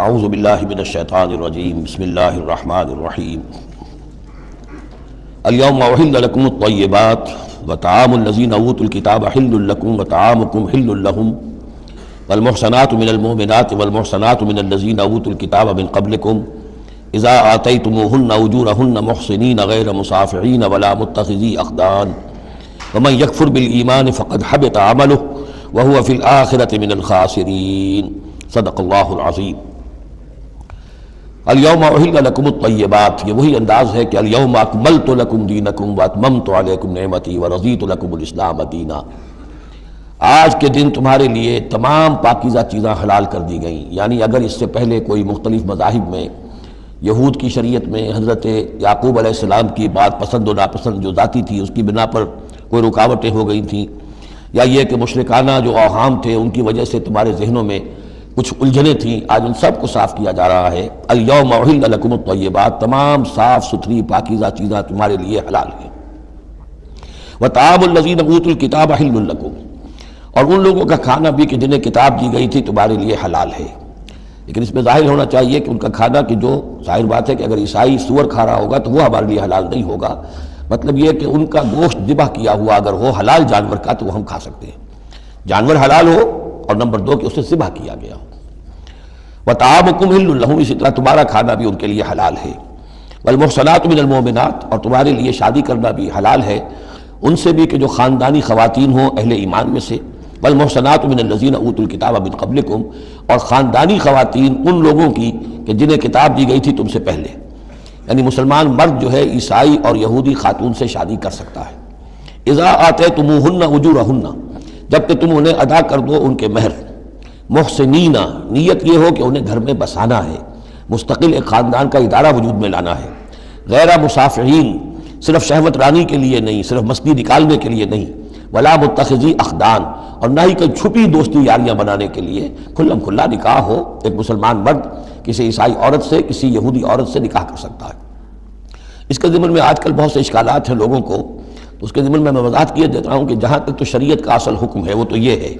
اعوذ باللہ من الشیطان الرجیم بسم اللہ الرحمن الرحیم اليوم احل لکم الطیبات وطعام الذین اوتوا الکتاب حل لکم وطعامکم حل لهم والمحصنات من المؤمنات والمحصنات من الذین اوتوا الکتاب من قبلکم اذا آتیتموہن اجورہن محصنین غیر مصافحین ولا متخذی اخدان ومن یکفر بالایمان فقد حبط عملہ وهو فی الآخرۃ من الخاسرین صدق اللہ العظیم۔ الیوم احل لکم الطیبات، یہ وہی انداز ہے کہ الیوم اکملت لکم دینکم واتممت علیکم نعمتی ورضیت لکم الاسلام دینا۔ آج کے دن تمہارے لیے تمام پاکیزہ چیزاں حلال کر دی گئیں، یعنی اگر اس سے پہلے کوئی مختلف مذاہب میں، یہود کی شریعت میں حضرت یعقوب علیہ السلام کی بات پسند و ناپسند جو ذاتی تھی اس کی بنا پر کوئی رکاوٹیں ہو گئی تھیں، یا یہ کہ مشرکانہ جو اوہام تھے ان کی وجہ سے تمہارے ذہنوں میں کچھ الجھنیں تھیں، آج ان سب کو صاف کیا جا رہا ہے۔ الیوم احل لکم الطیبات، تمام صاف ستھری پاکیزہ چیزیں تمہارے لیے حلال ہیں۔ وطعام الذین اوتوا الکتاب حل لکم، اور ان لوگوں کا کھانا بھی کہ جنہیں کتاب دی گئی تھی تمہارے لیے حلال ہے۔ لیکن اس میں ظاہر ہونا چاہیے کہ ان کا کھانا کہ جو ظاہر بات ہے کہ اگر عیسائی سور کھا رہا ہوگا تو وہ ہمارے لیے حلال نہیں ہوگا، مطلب یہ کہ ان کا گوشت ذبح کیا ہوا اگر ہو حلال جانور کا تو وہ ہم کھا سکتے ہیں، جانور حلال ہو، اور نمبر دو کہ اسے ذبح کیا گیا ہو۔ وطعامکم حل لہم، اسی طرح تمہارا کھانا بھی ان کے لیے حلال ہے۔ والمحصنات من المؤمنات، اور تمہارے لیے شادی کرنا بھی حلال ہے ان سے بھی کہ جو خاندانی خواتین ہوں اہل ایمان میں سے۔ والمحصنات من الذین اوتوا الکتاب من قبلکم، اور خاندانی خواتین ان لوگوں کی کہ جنہیں کتاب دی گئی تھی تم سے پہلے، یعنی مسلمان مرد جو ہے عیسائی اور یہودی خاتون سے شادی کر سکتا ہے۔ اذا آتیتموہن اجورہن، جب کہ تم انہیں ادا کر دو ان کے مہر۔ محسنین، نیت یہ ہو کہ انہیں گھر میں بسانا ہے، مستقل ایک خاندان کا ادارہ وجود میں لانا ہے۔ غیر مصافحین، صرف شہوت رانی کے لیے نہیں، صرف مستی نکالنے کے لیے نہیں۔ ولا متخذی اخدان، اور نہ ہی کوئی چھپی دوستی یاریاں بنانے کے لیے، کھلم کھلا نکاح ہو، ایک مسلمان مرد کسی عیسائی عورت سے، کسی یہودی عورت سے نکاح کر سکتا ہے۔ اس کے ضمن میں آج کل بہت سے اشکالات ہیں لوگوں کو، تو اس کے ضمن میں وضاحت کیے دیتا ہوں کہ جہاں تک تو شریعت کا اصل حکم ہے وہ تو یہ ہے،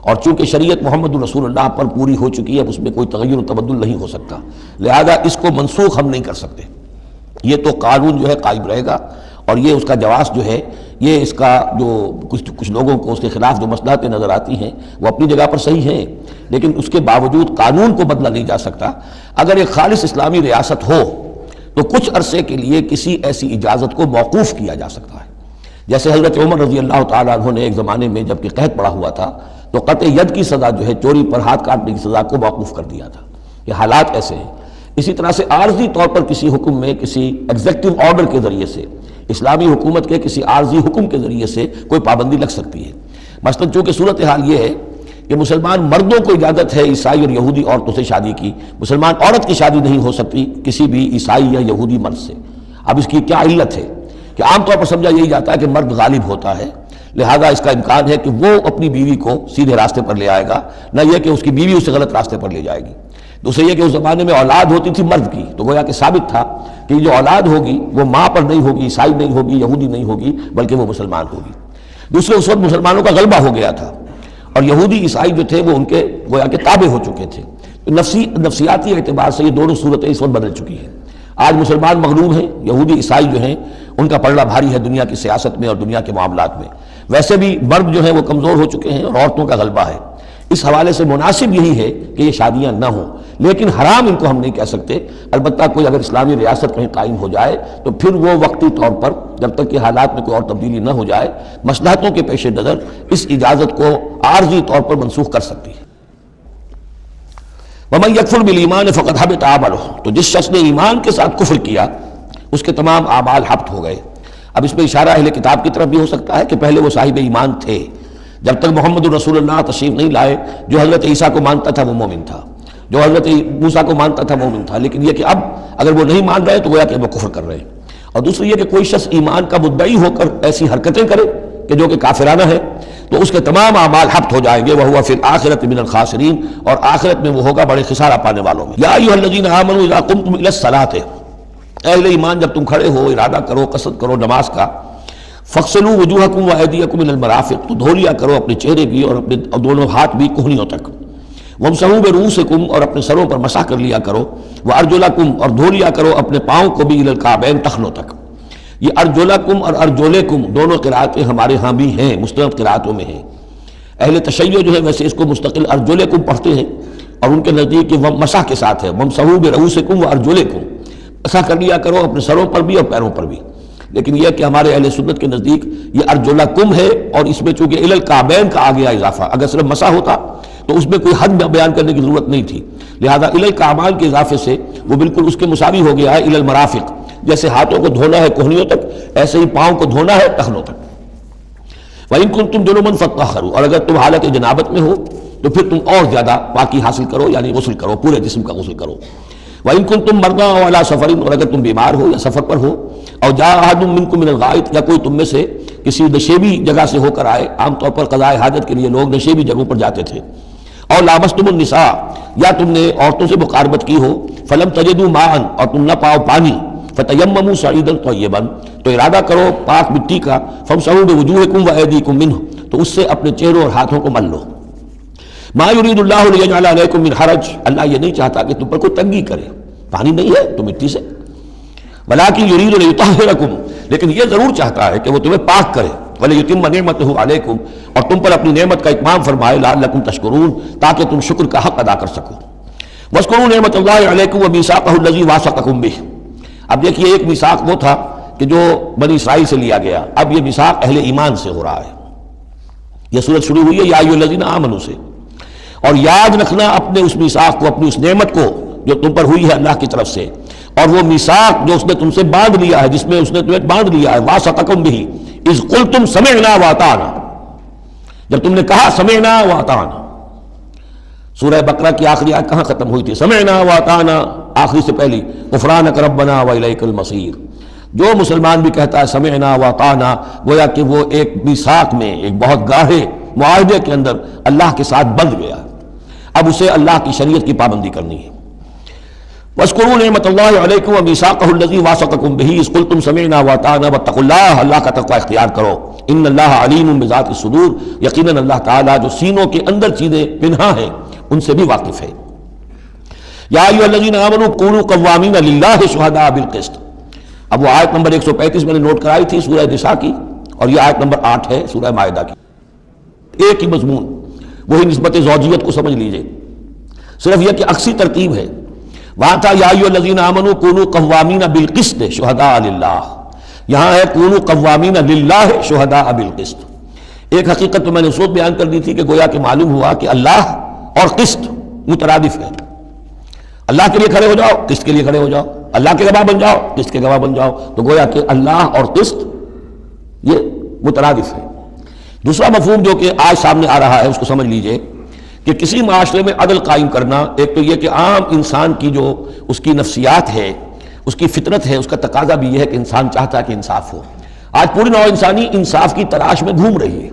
اور چونکہ شریعت محمد رسول اللہ پر پوری ہو چکی ہے، اس میں کوئی تغیر و تبدل نہیں ہو سکتا، لہذا اس کو منسوخ ہم نہیں کر سکتے، یہ تو قانون جو ہے قائم رہے گا، اور یہ اس کا جواز جو ہے، یہ اس کا جو کچھ لوگوں کو اس کے خلاف جو مصلحتیں نظر آتی ہیں وہ اپنی جگہ پر صحیح ہیں، لیکن اس کے باوجود قانون کو بدلا نہیں جا سکتا۔ اگر ایک خالص اسلامی ریاست ہو تو کچھ عرصے کے لیے کسی ایسی اجازت کو موقوف کیا جا سکتا ہے، جیسے حضرت عمر رضی اللہ تعالیٰ عنہ نے ایک زمانے میں جب کہ قحط پڑا ہوا تھا تو قطع ید کی سزا جو ہے، چوری پر ہاتھ کاٹنے کی سزا کو موقوف کر دیا تھا۔ یہ حالات ایسے ہیں۔ اسی طرح سے عارضی طور پر کسی حکم میں، کسی ایگزیکٹو آرڈر کے ذریعے سے، اسلامی حکومت کے کسی عارضی حکم کے ذریعے سے کوئی پابندی لگ سکتی ہے۔ مثلا چونکہ صورتحال یہ ہے کہ مسلمان مردوں کو اجازت ہے عیسائی اور یہودی عورتوں سے شادی کی، مسلمان عورت کی شادی نہیں ہو سکتی کسی بھی عیسائی یا یہودی مرد سے۔ اب اس کی کیا علت ہے کہ عام طور پر سمجھا یہی جاتا ہے کہ مرد غالب ہوتا ہے، لہذا اس کا امکان ہے کہ وہ اپنی بیوی کو سیدھے راستے پر لے آئے گا، نہ یہ کہ اس کی بیوی اسے غلط راستے پر لے جائے گی۔ دوسرے یہ کہ اس زمانے میں اولاد ہوتی تھی مرد کی، تو گویا کہ ثابت تھا کہ جو اولاد ہوگی وہ ماں پر نہیں ہوگی، عیسائی نہیں ہوگی، یہودی نہیں ہوگی، بلکہ وہ مسلمان ہوگی۔ دوسرے اس وقت مسلمانوں کا غلبہ ہو گیا تھا، اور یہودی عیسائی جو تھے وہ ان کے گویا کہ تابع ہو چکے تھے۔ نفسیاتی اعتبار سے یہ دونوں صورتیں اس وقت بدل چکی ہیں۔ آج مسلمان مغلوب ہیں، یہودی عیسائی جو ہیں ان کا پلڑا بھاری ہے دنیا کی سیاست میں اور دنیا کے معاملات میں۔ ویسے بھی مرد جو ہیں وہ کمزور ہو چکے ہیں اور عورتوں کا غلبہ ہے۔ اس حوالے سے مناسب یہی ہے کہ یہ شادیاں نہ ہوں، لیکن حرام ان کو ہم نہیں کہہ سکتے۔ البتہ کوئی اگر اسلامی ریاست کہیں قائم ہو جائے تو پھر وہ وقتی طور پر، جب تک کہ حالات میں کوئی اور تبدیلی نہ ہو جائے، مصلحتوں کے پیش نظر اس اجازت کو عارضی طور پر منسوخ کر سکتی ہے۔ وَمَن يَكْفُرْ بِالْإِيمَانِ فَقَدْ حَبِطَ عَمَلُهُ، تو جس شخص نے ایمان کے ساتھ کفر کیا اس کے تمام اعمال حبط ہو گئے۔ اب اس میں اشارہ اہل کتاب کی طرف بھی ہو سکتا ہے کہ پہلے وہ صاحب ایمان تھے، جب تک محمد رسول اللہ تشریف نہیں لائے، جو حضرت عیسیٰ کو مانتا تھا وہ مومن تھا، جو حضرت موسیٰ کو مانتا تھا مومن تھا، لیکن یہ کہ اب اگر وہ نہیں مان رہے تو گویا کہ وہ کفر کر رہے ہیں۔ اور دوسری یہ کہ کوئی شخص ایمان کا مدعی ہو کر ایسی حرکتیں کرے کہ جو کہ کافرانہ ہے تو اس کے تمام اعمال حبط ہو جائیں گے، وَهُوَ فِي الْآخِرَةِ مِنَ الْخَاسِرِينَ، اور آخرت میں وہ ہوگا بڑے خسارہ پانے والوں میں۔ یا ایھا الذین آمنوا اذا قمتم الی الصلاۃ، اہل ایمان جب تم کھڑے ہو، ارادہ کرو، قصد کرو نماز کا، فَاغْسِلُوا وُجُوهَكُمْ وَأَيْدِيَكُمْ إِلَى الْمَرَافِقِ، تو دھو لیا کرو اپنے چہرے بھی اور اپنے دونوں ہاتھ بھی کہنیوں تک۔ وَامْسَحُوا بِرُؤُوسِكُمْ اور اپنے سروں پر مسح کر لیا کرو، وَأَرْجُلَكُمْ اور دھو لیا کرو اپنے پاؤں کو بھی إِلَى الْكَعْبَيْن ٹخنوں تک۔ یہ ارجلکم اور ارجلکم دونوں قرأتیں ہمارے ہاں بھی ہیں، مستند قرأتوں میں ہیں۔ اہل تشیع جو ہے ویسے اس کو مستقل ارجلکم پڑھتے ہیں، اور ان کے نزدیک یہ مسح کے ساتھ ہے، وَامْسَحُوا بِرُؤُوسِكُمْ وَأَرْجُلِكُمْ، مسح کر لیا کرو اپنے سروں پر بھی اور پیروں پر بھی۔ لیکن یہ کہ ہمارے اہل سنت کے نزدیک یہ ارجلکم ہے، اور اس میں چونکہ إِلَى الْكَعْبَيْن کا آ گیا اضافہ، اگر صرف مسح ہوتا تو اس میں کوئی حد بیان کرنے کی ضرورت نہیں تھی، لہذا إِلَى الْكَعْبَيْن کے اضافے سے وہ بالکل اس کے مساوی ہو گیا ہے إِلَى الْمَرَافِق، جیسے ہاتھوں کو دھونا ہے کوہنیوں تک، ایسے ہی پاؤں کو دھونا ہے ٹخنوں تک۔ وَإِن كُنتُمْ جُنُبًا فَاطَّهَّرُوا، اور اگر تم حالت جنابت میں ہو تو پھر تم اور زیادہ پاکی حاصل کرو، یعنی غسل کرو، پورے جسم کا غسل کرو۔ وَإِن كُنتُمْ مَرْضَىٰ أَوْ عَلَىٰ سَفَرٍ، اور اگر تم بیمار ہو یا سفر پر ہو، اور جاء أَحَدٌ مِّنكُم مِّنَ الْغَائِطِ، یا کوئی تم میں سے کسی نشیبی جگہ سے ہو کر آئے، عام طور پر قضاء حاجت کے لیے لوگ نشیبی جگہوں پر جاتے تھے، اور لامستم النساء، یا تم نے عورتوں سے مقاربت کی ہو، فلم تجدوا ماء، اور تم نہ پاؤ پانی، فتیمموا صعیدا طیبا، تو ارادہ کرو پاک مٹی کا، فامسحوا بوجوہکم وایدیکم منہ، تو اس سے اپنے چہروں اور ہاتھوں کو مل لو۔ ما یرید اللہ لیجعل علیکم من حرج، اللہ یہ نہیں چاہتا کہ تم پر کوئی تنگی کرے، پانی نہیں ہے تو مٹی سے، ولکن یرید لیطہرکم، لیکن یہ ضرور چاہتا ہے کہ وہ تمہیں پاک کرے، ولیتم نعمتہ علیکم، اور تم پر اپنی نعمت کا اتمام فرمائے، لعلکم تشکرون، تاکہ تم شکر کا حق ادا کر سکو۔ واذکروا نعمت اللہ علیکم ومیثاقہ الذی واثقکم بہ، اب دیکھیے ایک میثاق وہ تھا کہ جو بنی اسرائیل سے لیا گیا، اب یہ میثاق اہل ایمان سے ہو رہا ہے۔ یہ سورت شروع ہوئی ہے یا ایھا الذین آمنوا سے، اور یاد رکھنا اپنے اس میثاق کو، اپنی اس نعمت کو جو تم پر ہوئی ہے اللہ کی طرف سے، اور وہ میثاق جو اس نے تم سے باندھ لیا ہے، جس میں اس نے تمہیں باندھ لیا ہے، واثقکم بہ اذ قلتم سمعنا واطعنا، جب تم نے کہا سمعنا واطعنا۔ سورہ بقرہ کی آخری آیت کہاں ختم ہوئی تھی؟ سمعنا واطعنا، آخری سے پہلی غفرانک ربنا والیک المصیر۔ جو مسلمان بھی کہتا ہے سمعنا واطعنا، گویا کہ وہ ایک میثاق میں، ایک بہت گاہے معاہدے کے اندر اللہ کے ساتھ بندھ گیا، اب اسے اللہ کی شریعت کی پابندی کرنی ہے۔ واذکروا نعمت اللہ علیکم ومیثاقہ الذی واثقکم بہ اذ قلتم سمعنا واطعنا واتقوا اللہ، اللہ کا تقوی اختیار کرو، ان اللہ علیم بذات الصدور، یقیناً اللہ تعالیٰ جو سینوں کے اندر چیزیں پنہاں ہیں ان سے بھی واقف ہے۔ یا ایھا الذین آمنوا کونوا قوامین للہ شہداء بالقسط، اب وہ آیت نمبر 135 میں نے نوٹ کرائی تھی سورہ نساء کی، اور یہ آیت نمبر 8 ہے سورہ مائدہ کی، ایک ہی مضمون، وہی نسبت زوجیت کو سمجھ لیجئے، صرف یہ کہ عکسی ترتیب ہے۔ وہاں تھا یا ایھا الذین آمنوا کونوا قوامین بالقسط شہداء للہ، یہاں ہے کونوا قوامین للہ شہداء بالقسط۔ ایک حقیقت تو میں نے اس وقت بیان کر دی تھی کہ گویا کہ معلوم ہوا کہ اللہ اور قسط مترادف ہے، اللہ کے لیے کھڑے ہو جاؤ، قسط کے لیے کھڑے ہو جاؤ، اللہ کے گواہ بن جاؤ، قسط کے گواہ بن جاؤ، تو گویا کہ اللہ اور قسط یہ مترادف ہے۔ دوسرا مفہوم جو کہ آج سامنے آ رہا ہے اس کو سمجھ لیجئے کہ کسی معاشرے میں عدل قائم کرنا، ایک تو یہ کہ عام انسان کی جو اس کی نفسیات ہے، اس کی فطرت ہے، اس کا تقاضا بھی یہ ہے کہ انسان چاہتا ہے کہ انصاف ہو۔ آج پوری نوع انسانی انصاف کی تلاش میں گھوم رہی ہے۔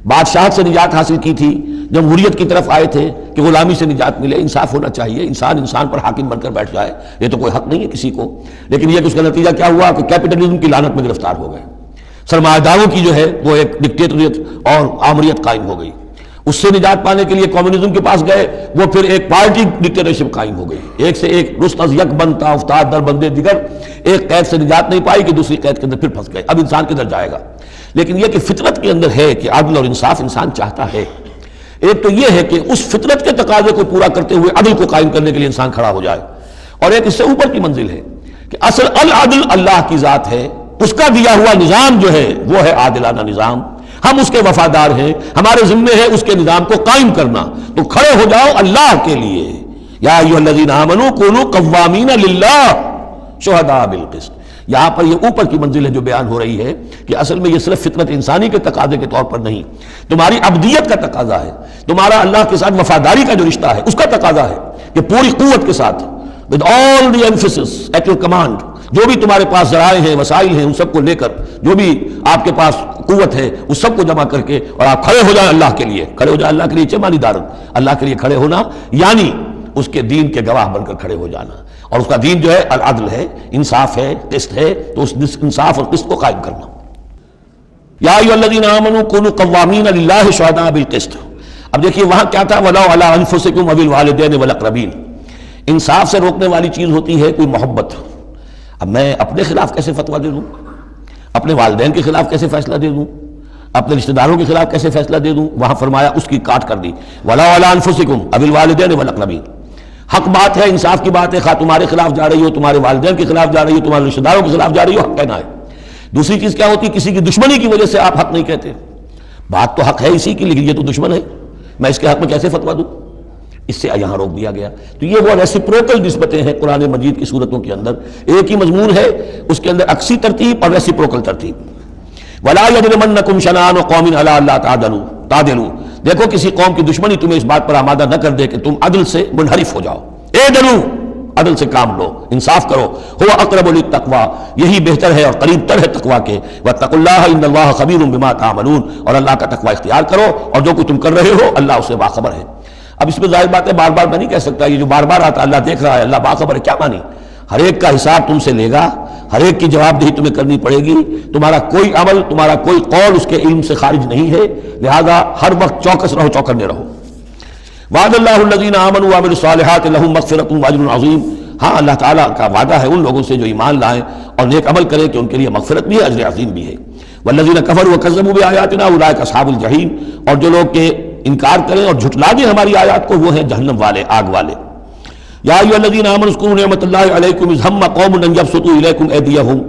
بادشاہت سے نجات حاصل کی تھی، جمہوریت کی طرف آئے تھے کہ غلامی سے نجات ملے، انصاف ہونا چاہیے، انسان انسان پر حاکم بن کر بیٹھ جائے، یہ تو کوئی حق نہیں ہے کسی کو۔ لیکن یہ کہ اس کا نتیجہ کیا ہوا کہ کیپٹلزم کی لعنت میں گرفتار ہو گئے، سرمایہ داروں کی جو ہے وہ ایک ڈکٹیٹریت اور آمریت قائم ہو گئی۔ اس سے نجات پانے کے لیے کمیونزم کے پاس گئے، وہ پھر ایک پارٹی ڈکٹیٹرشپ قائم ہو گئی، ایک سے ایک رست از یک بنتا افتاد در بندے دیگر، ایک قید سے نجات نہیں پائی کہ دوسری قید کے اندر پھر پھنس گئے۔ اب انسان کدھر جائے گا؟ لیکن یہ کہ فطرت کے اندر ہے کہ عدل اور انصاف انسان چاہتا ہے۔ ایک تو یہ ہے کہ اس فطرت کے تقاضے کو پورا کرتے ہوئے عدل کو قائم کرنے کے لیے انسان کھڑا ہو جائے، اور ایک اس سے اوپر کی منزل ہے کہ اصل العدل اللہ کی ذات ہے، اس کا دیا ہوا نظام جو ہے وہ ہے عادلانہ نظام، ہم اس کے وفادار ہیں، ہمارے ذمے ہے اس کے نظام کو قائم کرنا، تو کھڑے ہو جاؤ اللہ کے لیے۔ یا ایھا الذین آمنوا کونوا قوامین للہ شہداء بالقسط، یہاں پر یہ اوپر کی منزل ہے جو بیان ہو رہی ہے کہ اصل میں یہ صرف فطرت انسانی کے تقاضے کے طور پر نہیں، تمہاری عبدیت کا تقاضا ہے، تمہارا اللہ کے ساتھ وفاداری کا جو رشتہ ہے اس کا تقاضا ہے کہ پوری قوت کے ساتھ with all the emphasis at your command، جو بھی تمہارے پاس ذرائع ہیں، وسائل ہیں، ان سب کو لے کر، جو بھی آپ کے پاس قوت ہے اس سب کو جمع کر کے، اور آپ کھڑے ہو جائیں اللہ کے لیے۔ کھڑے ہو جائیں اللہ کے لیے چمانی دارت، اللہ کے لیے کھڑے ہونا یعنی اس کے دین کے گواہ بن کر کھڑے ہو جانا، اور اس کا دین جو ہے العدل ہے، انصاف ہے، قسط ہے، تو اس انصاف اور قسط کو قائم کرنا۔ یا ایھا الذین آمنوا کونوا قوامین للہ شہداء بالقسط۔ اب دیکھیے وہاں کیا تھا، وَلَوْ عَلَىٰ أَنفُسِكُمْ وَبِالْوَالِدَيْنِ وَالْأَقْرَبِينَ، انصاف سے روکنے والی چیز ہوتی ہے کوئی محبت۔ اب میں اپنے خلاف کیسے فتویٰ دے دوں، اپنے والدین کے خلاف کیسے فیصلہ دے دوں، اپنے رشتہ داروں کے خلاف کیسے فیصلہ دے دوں؟ وہاں فرمایا اس کی کاٹ کر دی، وَلَوْ عَلَىٰ أَنفُسِكُمْ وَبِالْوَالِدَيْنِ وَالْأَقْرَبِينَ۔ حق بات ہے، انصاف کی بات ہے، خواہ تمہارے خلاف جا رہی ہو، تمہارے والدین کے خلاف جا رہی ہو، تمہارے رشتہ داروں کے خلاف جا رہی ہو، حق کہنا ہے۔ دوسری چیز کیا ہوتی ہے، کسی کی دشمنی کی وجہ سے آپ حق نہیں کہتے۔ بات تو حق ہے اسی کی، لیکن یہ تو دشمن ہے، میں اس کے حق میں کیسے فتویٰ دوں؟ اس سے یہاں روک دیا گیا۔ تو یہ وہ ریسیپروکل نسبتیں ہیں قرآن مجید کی صورتوں کے اندر، ایک ہی مضمون ہے، اس کے اندر عکسی ترتیب اور ریسیپروکل ترتیب۔ وَلَا يَجْرِمَنَّكُمْ شَنَآنُ قَوْمٍ عَلَىٰ أَلَّا تَعْدِلُوا، دیکھو کسی قوم کی دشمنی تمہیں اس بات پر آمادہ نہ کر دے کہ تم عدل سے منحرف ہو جاؤ۔ اعدلوا، عدل سے کام لو، انصاف کرو۔ هو اقرب للتقویٰ، یہی بہتر ہے اور قریب تر ہے تقویٰ کے۔ واتقوا اللہ ان اللہ خبیر بما تعملون، اور اللہ کا تقویٰ اختیار کرو اور جو کچھ تم کر رہے ہو اللہ اسے باخبر ہے۔ اب اس میں ظاہر بات ہے بار بار میں نہیں کہہ سکتا، یہ جو بار بار آتا اللہ دیکھ رہا ہے، اللہ باخبر ہے، کیا مانی؟ ہر ایک کا حساب تم سے لے گا، ہر ایک کی جواب دہی تمہیں کرنی پڑے گی، تمہارا کوئی عمل، تمہارا کوئی قول اس کے علم سے خارج نہیں ہے، لہذا ہر وقت چوکس رہو، چوکنے رہو۔ وعد اللہ الذین آمنوا وعملوا الصالحات لهم مغفرۃ واجر عظیم، ہاں اللہ تعالیٰ کا وعدہ ہے ان لوگوں سے جو ایمان لائیں اور نیک عمل کریں کہ ان کے لیے مغفرت بھی ہے، اجر عظیم بھی ہے۔ والذین کفروا وکذبوا بآیاتنا اولئک اصحاب الجحیم، اور جو لوگ کہ انکار کریں اور جھٹلا دیں ہماری آیات کو، وہ ہیں جہنم والے، آگ والے۔ یا ایھا الذین آمنوا اذکروا نعمت اللہ علیکم اذ ہم قوم ان یبسطوا الیکم ایدیہم،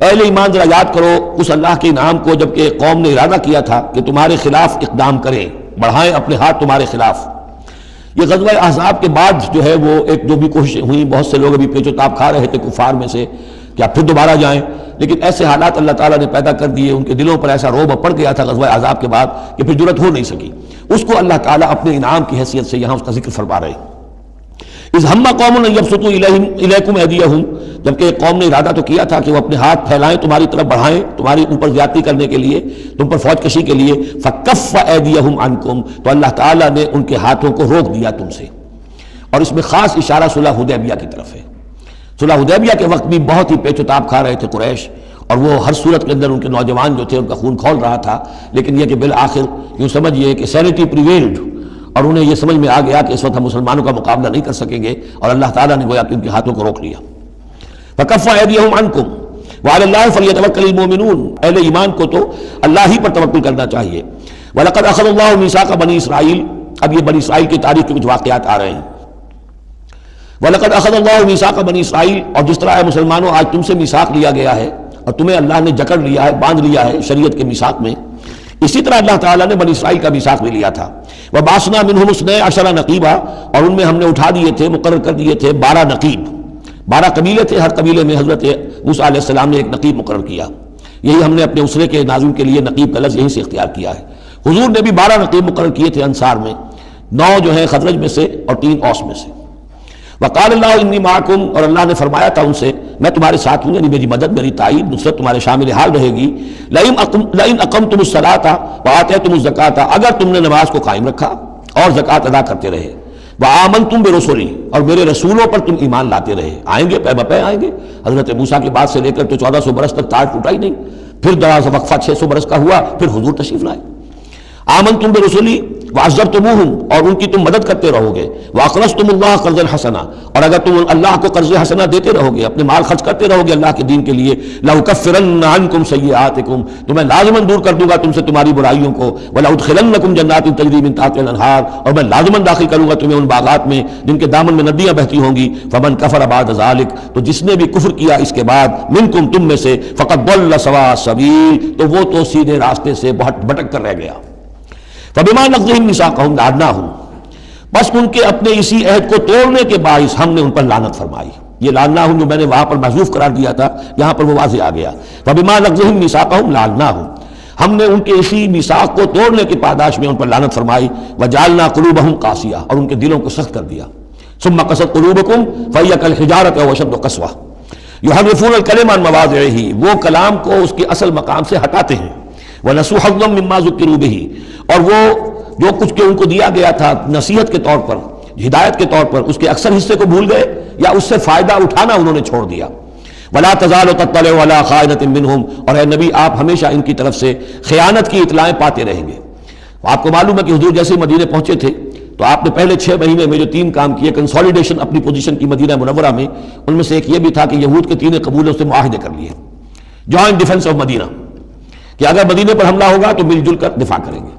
اہل ایمان ذرا یاد کرو اس اللہ کے انعام کو جب کہ قوم نے ارادہ کیا تھا کہ تمہارے خلاف اقدام کریں، بڑھائیں اپنے ہاتھ تمہارے خلاف۔ یہ غزوہ احزاب کے بعد جو ہے وہ ایک جو بھی کوششیں ہوئیں، بہت سے لوگ ابھی پیچ و تاب کھا رہے تھے کفار میں سے کہ آپ پھر دوبارہ جائیں، لیکن ایسے حالات اللہ تعالیٰ نے پیدا کر دیے، ان کے دلوں پر ایسا رعب پڑ گیا تھا غزوہ احزاب کے بعد کہ پھر جرأت ہو نہیں سکی۔ اس کو اللہ تعالیٰ اپنے انعام کی حیثیت سے یہاں اس کا ذکر فرما رہے ہیں۔ اذ ہم قوم ان یبسطوا الیکم ایدیہم، جبکہ قوم نے ارادہ تو کیا تھا کہ وہ اپنے ہاتھ پھیلائیں تمہاری طرف، بڑھائیں تمہاری اوپر زیادتی کرنے کے لیے، تم پر فوج کشی کے لیے، فکف ایدیہم عنکم، تو اللہ تعالیٰ نے ان کے ہاتھوں کو روک دیا تم سے۔ اور اس میں خاص اشارہ صلح حدیبیہ کی طرف ہے۔ صلح حدیبیہ کے وقت بھی بہت ہی پیچ و تاب کھا رہے تھے قریش، اور وہ ہر صورت کے اندر ان کے نوجوان جو تھے ان کا خون کھول رہا تھا، لیکن یہ کہ بالآخر یوں سمجھیے کہ سینٹی پریویلڈ، اور انہیں یہ سمجھ میں آ گیا کہ اس وقت ہم مسلمانوں کا مقابلہ نہیں کر سکیں گے، اور اللہ تعالیٰ نے گویا کہ ان کے ہاتھوں کو روک لیا۔ فکف ایدیہم عنکم وعلی اللہ فلیتوکل المؤمنون، اہل ایمان کو تو اللہ ہی پر توکل کرنا چاہیے۔ ولقد اخذ اللہ میثاق بنی اسرائیل، اب یہ بنی اسرائیل کی تاریخ کے کچھ واقعات آ رہے ہیں۔ وَلَقَدْ أَخَذَ اللَّهُ مِيثَاقَ بَنِي اسرائیل، اور جس طرح اے مسلمانوں آج تم سے میثاق لیا گیا ہے اور تمہیں اللہ نے جکڑ لیا ہے، باندھ لیا ہے شریعت کے میثاق میں، اسی طرح اللہ تعالیٰ نے بنی اسرائیل کا میثاق بھی لیا تھا۔ وَبَعَثْنَا مِنْهُمُ اثْنَيْ عَشَرَ نَقِيبًا، اور ان میں ہم نے اٹھا دیے تھے، مقرر کر دیے تھے 12 نقیب، 12 قبیلے تھے، ہر قبیلے میں حضرت موسیٰ علیہ السلام نے ایک نقیب مقرر کیا۔ یہی ہم نے اپنے اسرے کے ناظرین کے لیے نقیب کا لفظ یہیں سے اختیار کیا ہے۔ حضور نے بھی 12 نقیب مقرر کیے تھے انصار میں، 9 جو ہیں خزرج میں سے اور 3 اوس میں سے۔ وقال اللہ انی معکم، اور اللہ نے فرمایا تھا ان سے میں تمہارے ساتھ ہوں، یعنی میری مدد، میری تائید، نصرت تمہارے شامل حال رہے گی۔ لئن اقمتم الصلاۃ وآتیتم الزکاۃ، اگر تم نے نماز کو قائم رکھا اور زکوٰۃ ادا کرتے رہے، وآمنتم برسلی، اور میرے رسولوں پر تم ایمان لاتے رہے۔ آئیں گے پے بپے آئیں گے، حضرت موسیٰ کے بعد سے لے کر تو 1400 برس تک تاج ٹوٹا ہی نہیں، پھر دراز وقفہ 600 برس کا ہوا، پھر حضور تشریف لائے۔ آمنتم برسلی وعزرتموہم، اور ان کی تم مدد کرتے رہو گے، واقرضتم اللہ قرضا حسنا، اور اگر تم اللہ کو قرض حسنا دیتے رہو گے، اپنے مال خرچ کرتے رہو گے اللہ کے دین کے لیے، لأکفرن عنکم سیئاتکم، تو میں لازماً دور کر دوں گا تم سے تمہاری برائیوں کو، ولأدخلنکم جنات تجری من تحتها الانہار، اور میں لازماً داخل کروں گا تمہیں ان باغات میں جن کے دامن میں ندیاں بہتی ہوں گی۔ فمن کفر بعد ذلک، تو جس نے بھی کفر کیا اس کے بعد، منکم تم میں سے، فقد ضل سواء السبیل، تو وہ تو سیدھے راستے سے بہت بھٹک کر رہ گیا۔ فَبِمَا نَقْضِهِمْ مِيثَاقَهُمْ لَعَنَّاهُمْ، بس ان کے اپنے اسی عہد کو توڑنے کے باعث ہم نے ان پر لعنت فرمائی۔ یہ لعناہم جو میں نے وہاں پر محذوف قرار دیا تھا، یہاں پر وہ واضح آ گیا۔ فَبِمَا نَقْضِهِمْ مِيثَاقَهُمْ لَعَنَّاهُمْ، ہم نے ان کے اسی میثاق کو توڑنے کی پاداش میں ان پر لعنت فرمائی۔ وَجَعَلْنَا قُلُوبَهُمْ قَاسِيَةً، اور ان کے دلوں کو سخت کر دیا۔ ثُمَّ قَسَتْ قُلُوبُكُمْ فَهِيَ كَالْحِجَارَةِ أَوْ أَشَدُّ قَسْوَةً، يُحَرِّفُونَ الْكَلِمَ عَن مَّوَاضِعِهِ، وہ کلام کو اس کے اصل مقام سے ہٹاتے ہیں۔ وَنَسُوا حَظًّا مِّمَّا ذُكِّرُوا بِهِ، اور وہ جو کچھ کہ ان کو دیا گیا تھا نصیحت کے طور پر، ہدایت کے طور پر، اس کے اکثر حصے کو بھول گئے یا اس سے فائدہ اٹھانا انہوں نے چھوڑ دیا۔ وَلَا تَزَالُ تَطَّلِعُ عَلَىٰ خَائِنَةٍ مِّنْهُمْ، اور اے نبی آپ ہمیشہ ان کی طرف سے خیانت کی اطلاعیں پاتے رہیں گے۔ آپ کو معلوم ہے کہ حضور جیسے مدینے پہنچے تھے تو آپ نے پہلے 6 مہینے میں جو 3 کام کیے، کنسالیڈیشن اپنی پوزیشن کی مدینہ منورہ میں، ان میں سے ایک یہ بھی تھا کہ یہود کے 3 قبیلوں سے معاہدے کر لیے، جوائنٹ ڈیفنس آف مدینہ، کہ اگر مدینے پر حملہ ہوگا تو مل جل کر دفاع کریں گے۔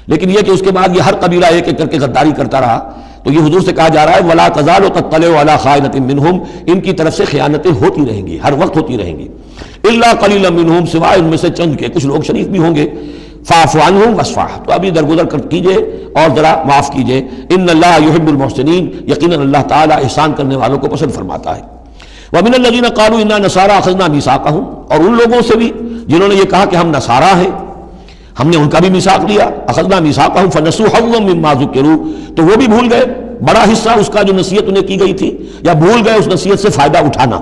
لیکن یہ کہ اس کے بعد یہ ہر قبیلہ ایک ایک کر کے غداری کرتا رہا، تو یہ حضور سے کہا جا رہا ہے وَلَا تَزَالُ تَطَّلِعُ عَلَىٰ خَائِنَةٍ مِّنْهُمْ، ان کی طرف سے خیانتیں ہوتی رہیں گی، ہر وقت ہوتی رہیں گی، إِلَّا قَلِيلًا مِّنْهُمْ، سوائے ان میں سے چند کے، کچھ لوگ شریف بھی ہوں گے، فَاعْفُ عَنْهُمْ وَاصْفَحْ، تو ابھی درگزر کیجئے اور ذرا معاف کیجئے، إِنَّ اللَّهَ يُحِبُّ الْمُحْسِنِينَ، یقیناً اللہ تعالیٰ احسان کرنے والوں کو پسند فرماتا ہے۔ وَمِنَ الَّذِينَ قَالُوا إِنَّا نَصَارَىٰ أَخَذْنَا مِيثَاقَهُمْ، اور ان لوگوں سے بھی جنہوں نے یہ کہا کہ ہم نصارہ ہیں، ہم نے ان کا بھی میثاق لیا، اخذنا میثاقہم فنسوا حظا مما ذکروا، تو وہ بھی بھول گئے بڑا حصہ اس کا جو نصیحت انہیں کی گئی تھی، یا بھول گئے اس نصیحت سے فائدہ اٹھانا۔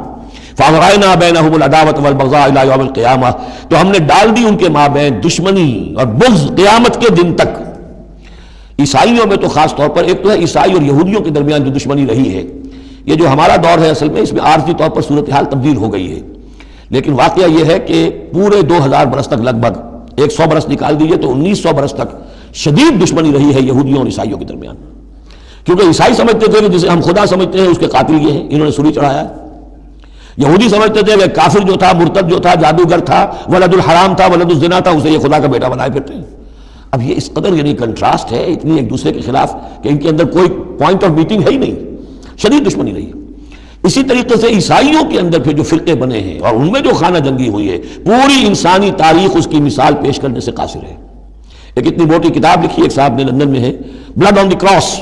فاغرينا بينهم العداوة والبغضاء الى يوم القيامة، تو ہم نے ڈال دی ان کے مابین دشمنی اور بغض قیامت کے دن تک۔ عیسائیوں میں تو خاص طور پر ایک تو ہے عیسائی اور یہودیوں کے درمیان جو دشمنی رہی ہے، یہ جو ہمارا دور ہے اصل میں اس میں عارضی طور پر صورتحال تبدیل ہو گئی ہے، لیکن واقعہ یہ ہے کہ پورے 2000 برس تک، لگ بھگ 100 برس نکال دیجئے تو 1900 برس تک شدید دشمنی رہی ہے یہودیوں اور عیسائیوں کے درمیان، کیونکہ عیسائی سمجھتے تھے کہ جسے ہم خدا سمجھتے ہیں اس کے قاتل یہ ہیں، انہوں نے سولی چڑھایا ہے۔ یہودی سمجھتے تھے کہ کافر جو تھا، مرتد جو تھا، جادوگر تھا، ولد الحرام تھا، ولد الزنا تھا، اسے یہ خدا کا بیٹا بنائے پھرتے ہیں۔ اب یہ اس قدر یعنی کنٹراسٹ ہے اتنی ایک دوسرے کے خلاف کہ ان کے اندر کوئی پوائنٹ آف میٹنگ ہے ہی نہیں، شدید دشمنی رہی ہے۔ اسی طریقے سے عیسائیوں کے اندر پھر جو فرقے بنے ہیں اور ان میں جو خانہ جنگی ہوئی ہے، پوری انسانی تاریخ اس کی مثال پیش کرنے سے قاصر ہے۔ ایک اتنی موٹی کتاب لکھی ایک صاحب نے، لندن میں ہے، بلڈ آن دی کراس،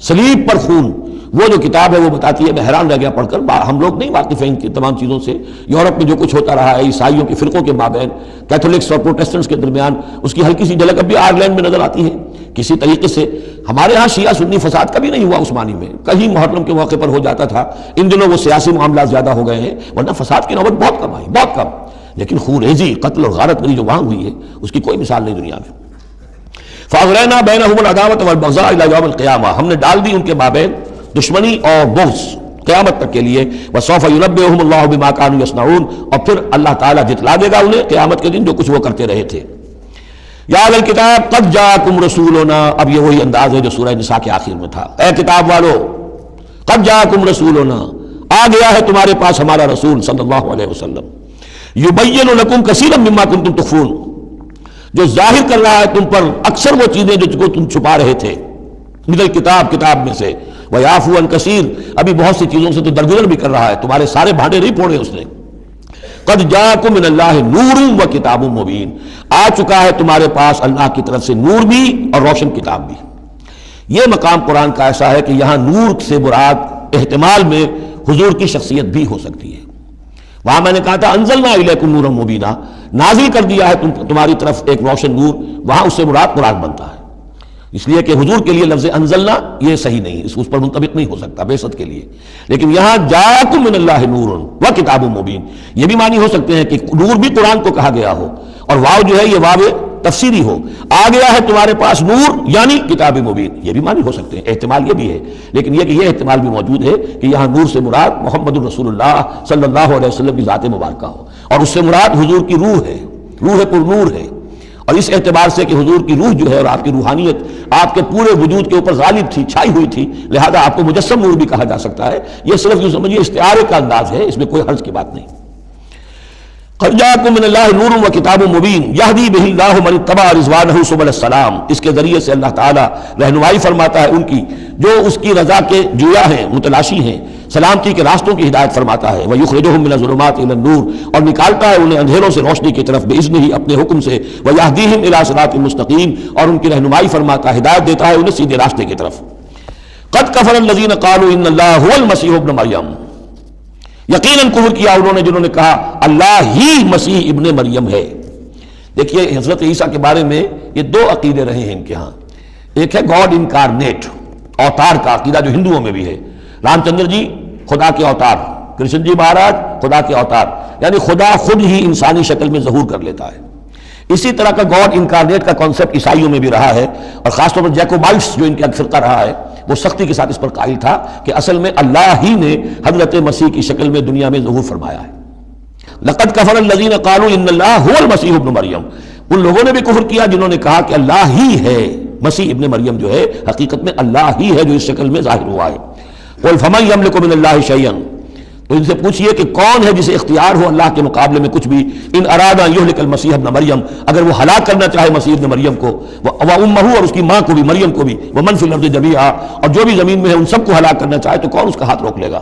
صلیب پر خون، وہ جو کتاب ہے وہ بتاتی ہے، میں حیران رہ گیا پڑھ کر، ہم لوگ نہیں واقف ہیں ان کی تمام چیزوں سے، یورپ میں جو کچھ ہوتا رہا ہے عیسائیوں کے فرقوں کے مابین، کیتھولکس اور پروٹیسٹنٹس کے درمیان، اس کی ہلکی سی جھلک اب بھی آئرلینڈ میں نظر آتی ہے۔ کسی طریقے سے ہمارے ہاں شیعہ سنی فساد کبھی نہیں ہوا عثمانی میں، کہیں محرم کے موقع پر ہو جاتا تھا، ان دنوں وہ سیاسی معاملات زیادہ ہو گئے ہیں، ورنہ فساد کی نوبت بہت کم آئی، بہت کم، لیکن خونریزی، قتل اور غارت گری جو وہاں ہوئی ہے اس کی کوئی مثال نہیں دنیا میں۔ فَأَغْرَيْنَا بَيْنَهُمُ الْعَدَاوَةَ وَالْبَغْضَاءَ إِلَىٰ يَوْمِ الْقِيَامَةِ، ہم نے ڈال دی ان کے مابین دشمنی اور بغض قیامت تک کے لیے۔ وَسَوْفَ يُنَبِّئُهُمُ اللَّهُ بِمَا كَانُوا يَصْنَعُونَ، اور پھر اللہ تعالیٰ جتلا دے گا انہیں قیامت کے دن جو کچھ وہ کرتے رہے تھے۔ یا اہل الکتاب قد جاءکم رسولنا، اب یہ وہی انداز ہے جو سورہ نساء کے آخر میں تھا، اے کتاب والو قد جاءکم رسولنا، آ گیا ہے تمہارے پاس ہمارا رسول صلی اللہ علیہ وسلم، یبین لکم کثیرا مما کنتم تخفون، جو ظاہر کر رہا ہے تم پر اکثر وہ چیزیں جو تم چھپا رہے تھے، من الکتاب، کتاب میں سے، ویعفو عن کثیر، ابھی بہت سی چیزوں سے تو درگزر بھی کر رہا ہے، تمہارے سارے بھانڈے نہیں پھوڑے اس نے۔ قد جاءکم من اللہ نور و کتاب مبین، آ چکا ہے تمہارے پاس اللہ کی طرف سے نور بھی اور روشن کتاب بھی۔ یہ مقام قرآن کا ایسا ہے کہ یہاں نور سے مراد احتمال میں حضور کی شخصیت بھی ہو سکتی ہے۔ وہاں میں نے کہا تھا انزلنا الیکم نورا مبینا، نازل کر دیا ہے تمہاری طرف ایک روشن نور، وہاں اس سے مراد قرآن بنتا ہے، اس لیے کہ حضور کے لیے لفظ انزلنا یہ صحیح نہیں، اس پر منطبق نہیں ہو سکتا بعثت کے لیے، لیکن یہاں جاءکم من اللہ نور و کتاب مبین، یہ بھی معنی ہو سکتے ہیں کہ نور بھی قرآن کو کہا گیا ہو، اور واو جو ہے یہ واو تفسیری ہو، آ گیا ہے تمہارے پاس نور یعنی کتاب مبین، یہ بھی معنی ہو سکتے ہیں، احتمال یہ بھی ہے، لیکن یہ کہ یہ احتمال بھی موجود ہے کہ یہاں نور سے مراد محمد الرسول اللہ صلی اللہ علیہ وسلم کی ذات مبارکہ ہو، اور اس سے مراد حضور کی روح ہے، روح پر نور ہے، اور اس اعتبار سے کہ حضور کی روح جو ہے اور آپ کی روحانیت آپ کے پورے وجود کے اوپر غالب تھی، چھائی ہوئی تھی، لہذا آپ کو مجسم نور بھی کہا جا سکتا ہے، یہ صرف یوں سمجھیے استعارے کا انداز ہے، اس میں کوئی حرج کی بات نہیں۔ قد جاءکم من اللہ نور و کتاب مبین یہدی بہ اللہ من اتبع رضوانہ سبل السلام، اس کے ذریعے سے اللہ تعالیٰ رہنمائی فرماتا ہے ان کی جو اس کی رضا کے جویا ہیں، متلاشی ہیں، سلامتی کے راستوں کی ہدایت فرماتا ہے، وَيُخْرِجُهُم مِّنَ الظُّلُمَاتِ إِلَى النُّورِ، اور نکالتا ہے انہیں اندھیروں سے روشنی کی طرف بِإِذْنِهِ، اپنے حکم سے، وَيَهْدِيهِمْ إِلَىٰ صِرَاطٍ مُّسْتَقِيمٍ، اور ان کی رہنمائی فرماتا ہے، ہدایت دیتا ہے انہیں سیدھے راستے کی طرف۔ قد كفر الذين قالوا ان اللہ هو المسیح ابن مریم، یقیناً کفر کیا انہوں نے جنہوں نے کہا اللہ ہی مسیح ابن مریم ہے۔ دیکھیے حضرت عیسیٰ کے بارے میں یہ دو عقیدے رہے ہیں ان کے ہاں، ایک ہے گاڈ انکارنیٹ، اوتار کا عقیدہ جو ہندوؤں میں بھی ہے، رام چندر جی خدا کے اوتار، کرشن جی مہاراج خدا کے اوتار، یعنی خدا خود ہی انسانی شکل میں ظہور کر لیتا ہے۔ اسی طرح کا گاڈ انکارنیٹ کا کانسیپٹ عیسائیوں میں بھی رہا ہے، اور خاص طور پر جیکوبائٹس جو ان کا فرقہ رہا ہے وہ سختی کے ساتھ اس پر قائل تھا کہ اصل میں اللہ ہی نے حضرت مسیح کی شکل میں دنیا میں ظہور فرمایا ہے۔ لقد کفر الذین قالوا ان اللہ هو المسیح ابن مریم، ان لوگوں نے بھی کفر کیا جنہوں نے کہا کہ اللہ ہی ہے، مسیح ابن مریم جو ہے حقیقت میں اللہ ہی ہے جو اس شکل میں ظاہر ہوا ہے۔ قل فمن یملک من اللہ شیئا، تو ان سے پوچھئے کہ کون ہے جسے اختیار ہو اللہ کے مقابلے میں کچھ بھی، ان اراد ان یہلک المسیح ابن مریم، اگر وہ ہلاک کرنا چاہے مسیح ابن مریم کو، وامہ اور اس کی ماں کو بھی، مریم کو بھی، ومن فی الارض جميعا اور جو بھی زمین میں ہے ان سب کو ہلاک کرنا چاہے تو کون اس کا ہاتھ روک لے گا؟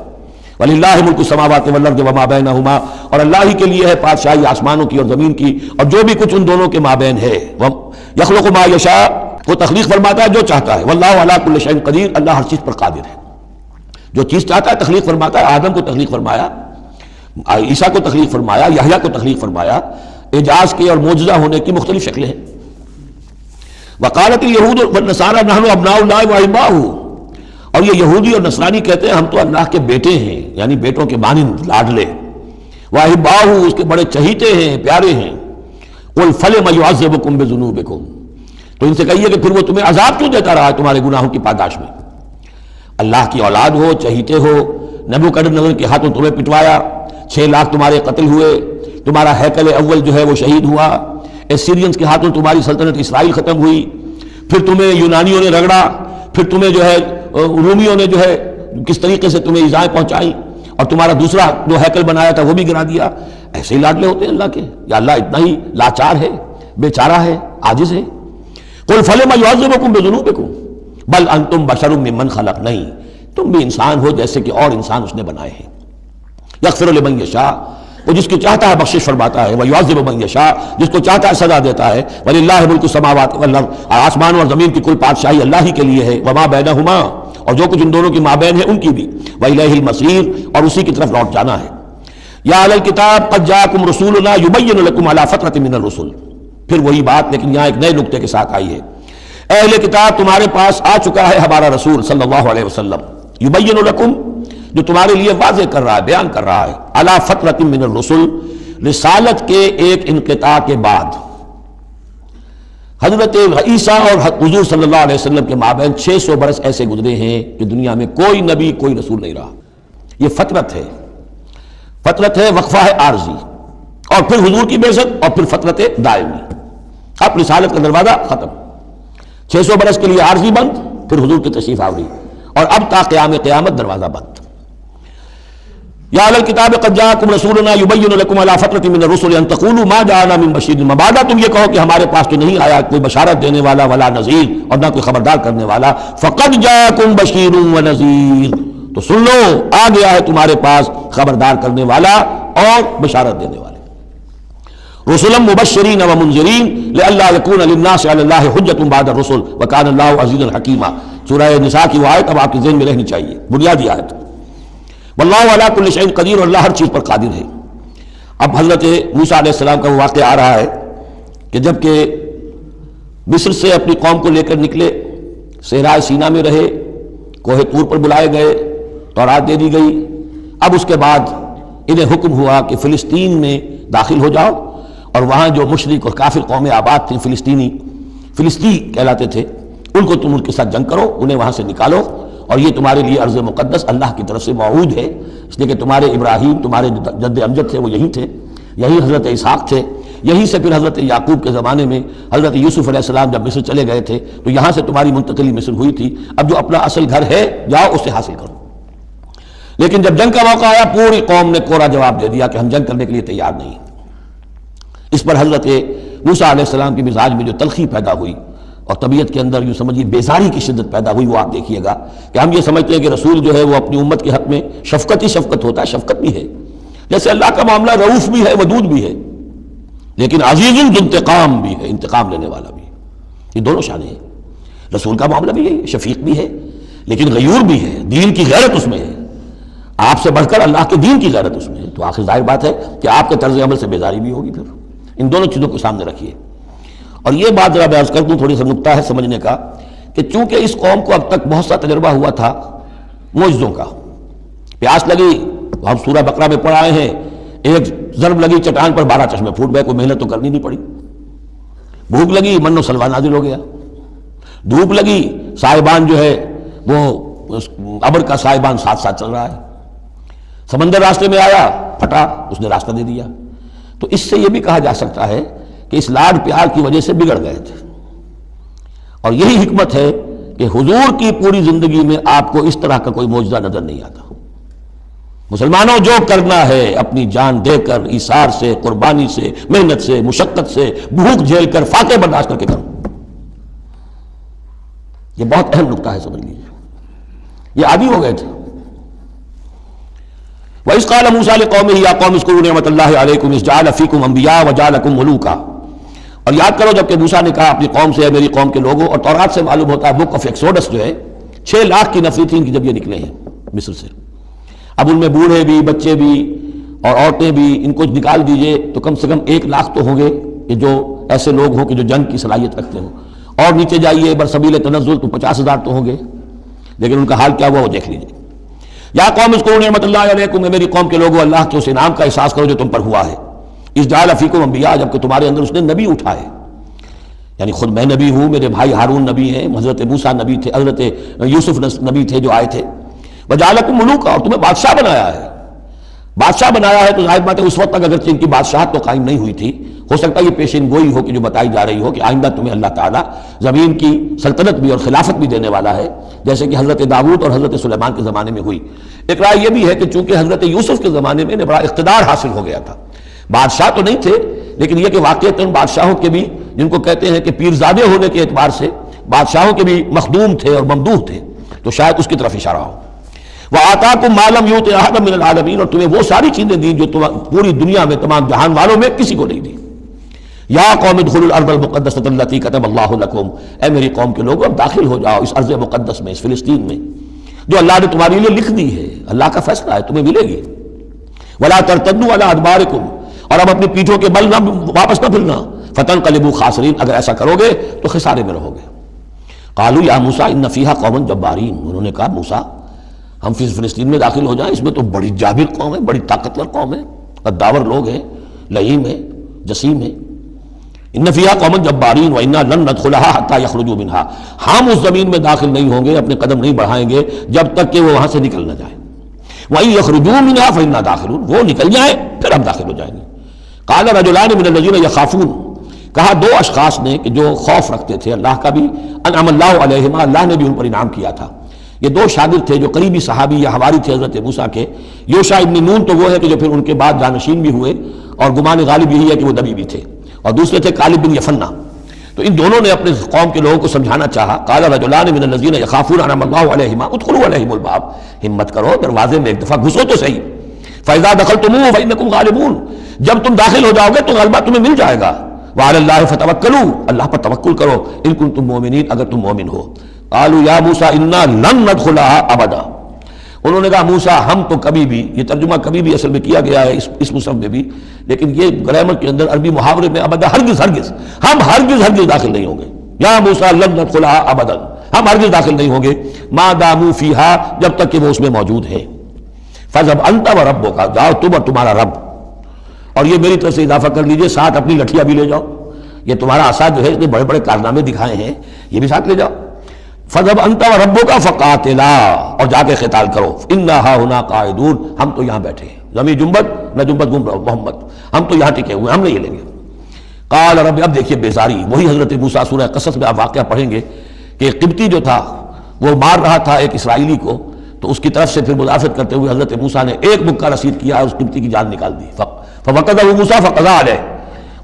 وَلِلَّهِ مُلْكُ السَّمَاوَاتِ وَالْأَرْضِ وَمَا بَيْنَهُمَا، اور اللہ ہی کے لیے ہے بادشاہی آسمانوں کی اور زمین کی اور جو بھی کچھ ان دونوں کے مابین ہے۔ يَخْلُقُ مَا يَشَاءُ، وہ تخلیق فرماتا ہے جو چاہتا ہے، وَاللَّهُ عَلَىٰ كُلِّ شَيْءٍ قدیر، اللہ ہر چیز پر قادر ہے، جو چیز چاہتا ہے تخلیق فرماتا ہے۔ آدم کو تخلیق فرمایا، عیسیٰ کو تخلیق فرمایا، یحییٰ کو تخلیق فرمایا، اعجاز کے اور معجزہ ہونے کی مختلف شکلیں ہیں۔ وقالت اليہود والنصارى نحن ابناء اللہ واحباؤہ، اور یہ یہودی اور نصرانی کہتے ہیں ہم تو اللہ کے بیٹے ہیں، یعنی بیٹوں کے مانند لاڈلے، واحباؤہ اس کے بڑے چہیتے ہیں، پیارے ہیں۔ قل فلم يعذبكم بذنوبكم، تو ان سے کہیے کہ پھر وہ تمہیں عذاب کیوں دیتا رہا ہے تمہارے گناہوں کی پاداش میں؟ اللہ کی اولاد ہو، چہیتے ہو، نبوکدنضر کے ہاتھوں تمہیں پٹوایا، 6 لاکھ تمہارے قتل ہوئے، تمہارا ہیکل اول جو ہے وہ شہید ہوا، ایسیرینز کے ہاتھوں تمہاری سلطنت اسرائیل ختم ہوئی، پھر تمہیں یونانیوں نے رگڑا، پھر تمہیں جو ہے رومیوں نے جو ہے کس طریقے سے تمہیں ایذائیں پہنچائی، اور تمہارا دوسرا جو ہیکل بنایا تھا وہ بھی گرا دیا۔ ایسے ہی لاڈلے ہوتے ہیں اللہ کے، یا اللہ اتنا ہی لاچار ہے، بیچارہ ہے، عاجز ہے؟ قل فلم يعذبكم بذنوبكم بل انتم بشر ممن خلق، نہیں تم بھی انسان ہو جیسے کہ اور انسان اس نے بنائے ہیں۔ یغفر لمن یشاء، وہ جس کو چاہتا ہے بخشش فرماتا ہے، ویعذب من یشاء، جس کو چاہتا ہے سزا دیتا ہے۔ وللہ ملک السماوات والارض، آسمانوں اور زمین کی کل بادشاہی اللہ ہی کے لیے ہے، وما بینہما، اور جو کچھ ان دونوں کی مابین ہے ان کی بھی، وإلیہ المصیر، اور اسی کی طرف لوٹ جانا ہے۔ یا اہل الکتاب قد جاءکم رسولنا یبین لکم علی فترۃ من الرسل، پھر وہی بات لیکن یہاں ایک نئے نکتے کے ساتھ آئی ہے۔ اہل کتاب تمہارے پاس آ چکا ہے ہمارا رسول صلی اللہ علیہ وسلم، یبین لکم، جو تمہارے لیے واضح کر رہا ہے، بیان کر رہا ہے، علی فترۃ من الرسل، رسالت کے ایک انقطاع کے بعد۔ حضرت عیسیٰ اور حضور صلی اللہ علیہ وسلم کے مابین 600 برس ایسے گزرے ہیں کہ دنیا میں کوئی نبی کوئی رسول نہیں رہا۔ یہ فترت ہے، فترت ہے، وقفہ ہے عارضی، اور پھر حضور کی بعثت، اور پھر فترت دائمی، اب رسالت کا دروازہ ختم۔ 600 برس کے لیے عارضی بند، پھر حضور کی تشریف آوری، اور اب تا قیام قیامت دروازہ بند۔ یا اہل الکتاب قد جاءکم رسولنا یبین لکم علی فترۃ من الرسل ان تقولوا ما جاءنا من بشیر، مبادا تم یہ کہو کہ ہمارے پاس تو نہیں آیا کوئی بشارت دینے والا ولا نذیر، اور نہ کوئی خبردار کرنے والا۔ فقد جاءکم بشیر ونذیر، تو سن لو آ گیا ہے تمہارے پاس خبردار کرنے والا اور بشارت دینے والے۔ رسلا مبشرین ومنذرین لئلا یکون للناس علی اللہ حجۃ بعد الرسل وکان اللہ عزیزا حکیما۔ سورہ نساء کی وہ آیت اب آپ کے ذہن میں رہنی چاہیے، بنیادی آیت۔ واللہ علی کل شیء قدیر، اور اللہ ہر چیز پر قادر ہے۔ اب حضرت موسیٰ علیہ السلام کا وہ واقعہ آ رہا ہے کہ جب کہ مصر سے اپنی قوم کو لے کر نکلے، صحرائے سینا میں رہے، کوہ طور پر بلائے گئے، تورات دے دی گئی، اب اس کے بعد انہیں حکم ہوا کہ فلسطین میں داخل ہو جاؤ، اور وہاں جو مشرک اور کافر قومیں آباد تھیں، فلسطی کہلاتے تھے، ان کو تم ان کے ساتھ جنگ کرو، انہیں وہاں سے نکالو، اور یہ تمہارے لیے ارض مقدس اللہ کی طرف سے موعود ہے، اس لیے کہ تمہارے ابراہیم، تمہارے جد امجد تھے وہ یہی تھے، یہی حضرت اسحاق تھے، یہیں سے پھر حضرت یعقوب کے زمانے میں حضرت یوسف علیہ السلام جب مصر چلے گئے تھے تو یہاں سے تمہاری منتقلی مصر ہوئی تھی، اب جو اپنا اصل گھر ہے جاؤ اسے حاصل کرو۔ لیکن جب جنگ کا موقع آیا پوری قوم نے کوڑا جواب دے دیا کہ ہم جنگ کرنے کے لیے تیار نہیں۔ اس پر حضرت موسیٰ علیہ السلام کے مزاج میں جو تلخی پیدا ہوئی اور طبیعت کے اندر یوں سمجھیے بیزاری کی شدت پیدا ہوئی، وہ آپ دیکھیے گا کہ ہم یہ سمجھتے ہیں کہ رسول جو ہے وہ اپنی امت کے حق میں شفقت ہی شفقت ہوتا ہے، شفقت بھی ہے، جیسے اللہ کا معاملہ رؤوف بھی ہے، ودود بھی ہے، لیکن عزیز انتقام بھی ہے، انتقام لینے والا بھی ہے۔ یہ دونوں شانیں ہیں، رسول کا معاملہ بھی ہے، شفیق بھی ہے، لیکن غیور بھی ہے، دین کی غیرت اس میں ہے، آپ سے بڑھ کر اللہ کے دین کی غیرت اس میں ہے، تو آخر ظاہر بات ہے کہ آپ کے طرز عمل سے بیزاری بھی ہوگی۔ پھر ان دونوں چیزوں کو سامنے رکھیے۔ اور یہ بات ذرا میں عرض کر دوں، تھوڑی سا نکتہ ہے سمجھنے کا، کہ چونکہ اس قوم کو اب تک بہت سا تجربہ ہوا تھا معجزوں کا، پیاس لگی، ہم سورہ بقرہ میں پڑھ آئے ہیں، ایک ضرب لگی چٹان پر 12 چشمے پھوٹ گئے، کوئی محنت تو کرنی نہیں پڑی۔ بھوک لگی، من و سلوہ نازل ہو گیا۔ دھوپ لگی، سائبان جو ہے وہ ابر کا سائبان ساتھ ساتھ چل رہا ہے۔ سمندر راستے میں آیا، پھٹا، اس نے راستہ دے دیا۔ تو اس سے یہ بھی کہا جا سکتا ہے کہ اس لاڈ پیار کی وجہ سے بگڑ گئے تھے. اور یہی حکمت ہے کہ حضور کی پوری زندگی میں آپ کو اس طرح کا کوئی معجزہ نظر نہیں آتا. مسلمانوں جو کرنا ہے اپنی جان دے کر، ایثار سے، قربانی سے، محنت سے، مشقت سے، بھوک جھیل کر، فاقے برداشت کر کے کرو. یہ بہت اہم نکتہ ہے، سمجھ لیجیے. یہ عادی ہو گئے تھے. وَإِذْ قَالَ مُوسَىٰ لِقَوْمِهِ يَا قَوْمِ اذْكُرُوا نِعْمَتَ اللَّهِ عَلَيْكُمْ إِذْ جَعَلَ فِيكُمْ أَنْبِيَاءَ وَجَعَلَكُمْ مُلُوكًا. اور یاد کرو جب کہ موسیٰ نے کہا اپنی قوم سے، اے میری قوم کے لوگوں، اور تورات سے معلوم ہوتا ہے بک آف ایکسوڈس جو ہے 6 لاکھ کی نفری تھی ان کی جب یہ نکلے ہیں مصر سے. اب ان میں بوڑھے بھی، بچے بھی اور عورتیں بھی، ان کو نکال دیجئے تو کم سے کم 1 لاکھ تو ہوں گے کہ جو ایسے لوگ ہوں کہ جو جنگ کی صلاحیت رکھتے ہوں. اور نیچے جائیے برسبیل تنزل تو 50,000 تو ہوں گے. لیکن ان کا حال کیا ہوا وہ دیکھ لیجئے. یا قوم اذکروا نعمت اللہ علیکم، میری قوم کے لوگوں اللہ کے اس انعام کا احساس کرو جو تم پر ہوا ہے. اذ جعل فیکم انبیاء، جب کہ تمہارے اندر اس نے نبی اٹھائے. یعنی خود میں نبی ہوں، میرے بھائی ہارون نبی ہیں، حضرت موسیٰ نبی تھے، حضرت یوسف نبی تھے جو آئے تھے. وجعلکم ملوکا، اور تمہیں بادشاہ بنایا ہے. بادشاہ بنایا ہے تو ظاہر بات ہے اس وقت تک اگرچہ ان کی بادشاہت تو قائم نہیں ہوئی تھی، ہو سکتا ہے یہ پیشین گوئی ہو کہ جو بتائی جا رہی ہو کہ آئندہ تمہیں اللہ تعالیٰ زمین کی سلطنت بھی اور خلافت بھی دینے والا ہے، جیسے کہ حضرت داؤد اور حضرت سلیمان کے زمانے میں ہوئی. ایک رائے یہ بھی ہے کہ چونکہ حضرت یوسف کے زمانے میں انہیں بڑا اقتدار حاصل ہو گیا تھا. بادشاہ تو نہیں تھے لیکن یہ کہ واقعتاً بادشاہوں کے بھی، جن کو کہتے ہیں کہ پیرزادے ہونے کے اعتبار سے بادشاہوں کے بھی مخدوم تھے اور ممدوح تھے، تو شاید اس کی طرف اشارہ ہو. وَآتَاكُم مَّا لَمْ يُؤْتِ أَحَدًا مِّنَ الْعَالَمِينَ، اور تمہیں وہ ساری چیزیں دیں جو پوری دنیا میں تمام جہان والوں میں کسی کو نہیں دی. یا قوم ادخلوا الارض المقدسۃ التي كتب اللہ لکم، اے میری قوم کے لوگوں اب داخل ہو جاؤ اس ارض مقدس میں، اس فلسطین میں جو اللہ نے تمہارے لیے لکھ دی ہے. اللہ کا فیصلہ ہے، تمہیں ملے گی. ولا ترتدوا على ادبارکم، اور اب اپنی پیٹھوں کے بل نہ واپس نہ پھرنا. فتنقلبوا خاسرین، اگر ایسا کرو گے تو خسارے میں رہو گے. قالوا یا موسیٰ ان فیہا قوما جبارین، انہوں نے کہا موسیٰ ہم فلسطین میں داخل ہو جائیں، اس میں تو بڑی جابر قوم ہے، بڑی طاقتور قوم ہے، غداور لوگ ہیں، لئیم ہے، جسیم ہے. ان فیہا قوما جبارین وانا لن ندخلها حتى يخرجوا منها، ہم اس زمین میں داخل نہیں ہوں گے، اپنے قدم نہیں بڑھائیں گے جب تک کہ وہ وہاں سے نکل نہ جائیں. وَإِن يَخْرُجُوا مِنْهَا فَإِنَّا دَاخِلُونَ، وہ نکل جائیں پھر ہم داخل ہو جائیں گے. قال رجلان من الذين يخافون، کہا 2 اشخاص نے کہ جو خوف رکھتے تھے اللہ کا بھی، انعم اللہ علیہما، اللہ نے بھی ان پر انعام کیا تھا. یہ 2 شاگرد تھے جو قریبی صحابی یا حواری تھے حضرت موسیٰ کے. یوشع ابن نون تو وہ ہے کہ جو پھر ان کے بعد جانشین بھی ہوئے، اور گمان غالب یہی ہے کہ وہ نبی بھی تھے. اور دوسرے تھے کالب بن یفنہ. تو ان دونوں نے اپنے قوم کے لوگوں کو سمجھانا چاہا. قال رجلان من الذين يخافون انعم الله عليهما ادخلوا عليهم الباب، ہمت کرو دروازے میں ایک دفعہ گھسو تو صحیح. فاذا دخلتموه فانكم غالبون، جب تم داخل ہو جاؤ گے تو غلبہ تمہیں مل جائے گا. وعلى الله فتوکلوا، اللہ پر توکل کرو، ان کنتم مؤمنین، اگر تم مومن ہو. قالوا یا موسیٰ انا لن ندخلها ابدا، انہوں نے کہا موسیٰ ہم تو کبھی بھی، یہ ترجمہ کبھی بھی اصل میں کیا گیا ہے اس مصحف میں بھی، لیکن یہ گرامر کے اندر عربی محاورے میں ابدا ہرگز ہرگز، ہم ہرگز ہرگز داخل نہیں ہوں گے. یا موسیٰ لن ندخلها ابدا، ہم ہرگز داخل نہیں ہوں گے ما داموا فیہا، جب تک کہ وہ اس میں موجود ہے. فذهب انت وربک، جاؤ تم اور تمہارا رب. اور یہ میری طرف سے اضافہ کر لیجئے، ساتھ اپنی لٹھیاں بھی لے جاؤ. یہ تمہارا عصا جو ہے اس نے بڑے بڑے کارنامے دکھائے ہیں، یہ بھی ساتھ لے جاؤ. فذهب انت وربک فقاتلا، اور جا کے قتال کرو. انا ہاہنا قاعدون، ہم تو یہاں بیٹھے ہیں. زمین جنبت نہ جنبت محمد، ہم تو یہاں ٹکے ہوئے، ہم نہیں لیں گے. قال رب، اب دیکھیے بیزاری، وہی حضرت موسیٰ سورہ قصص میں آپ واقعہ پڑھیں گے کہ قبطی جو تھا وہ مار رہا تھا ایک اسرائیلی کو، تو اس کی طرف سے پھر مدافعت کرتے ہوئے حضرت موسیٰ نے ایک مکہ رسید کیا اور اس قبطی کی جان نکال دی. فوقذہ موسیٰ فقضى علیہ،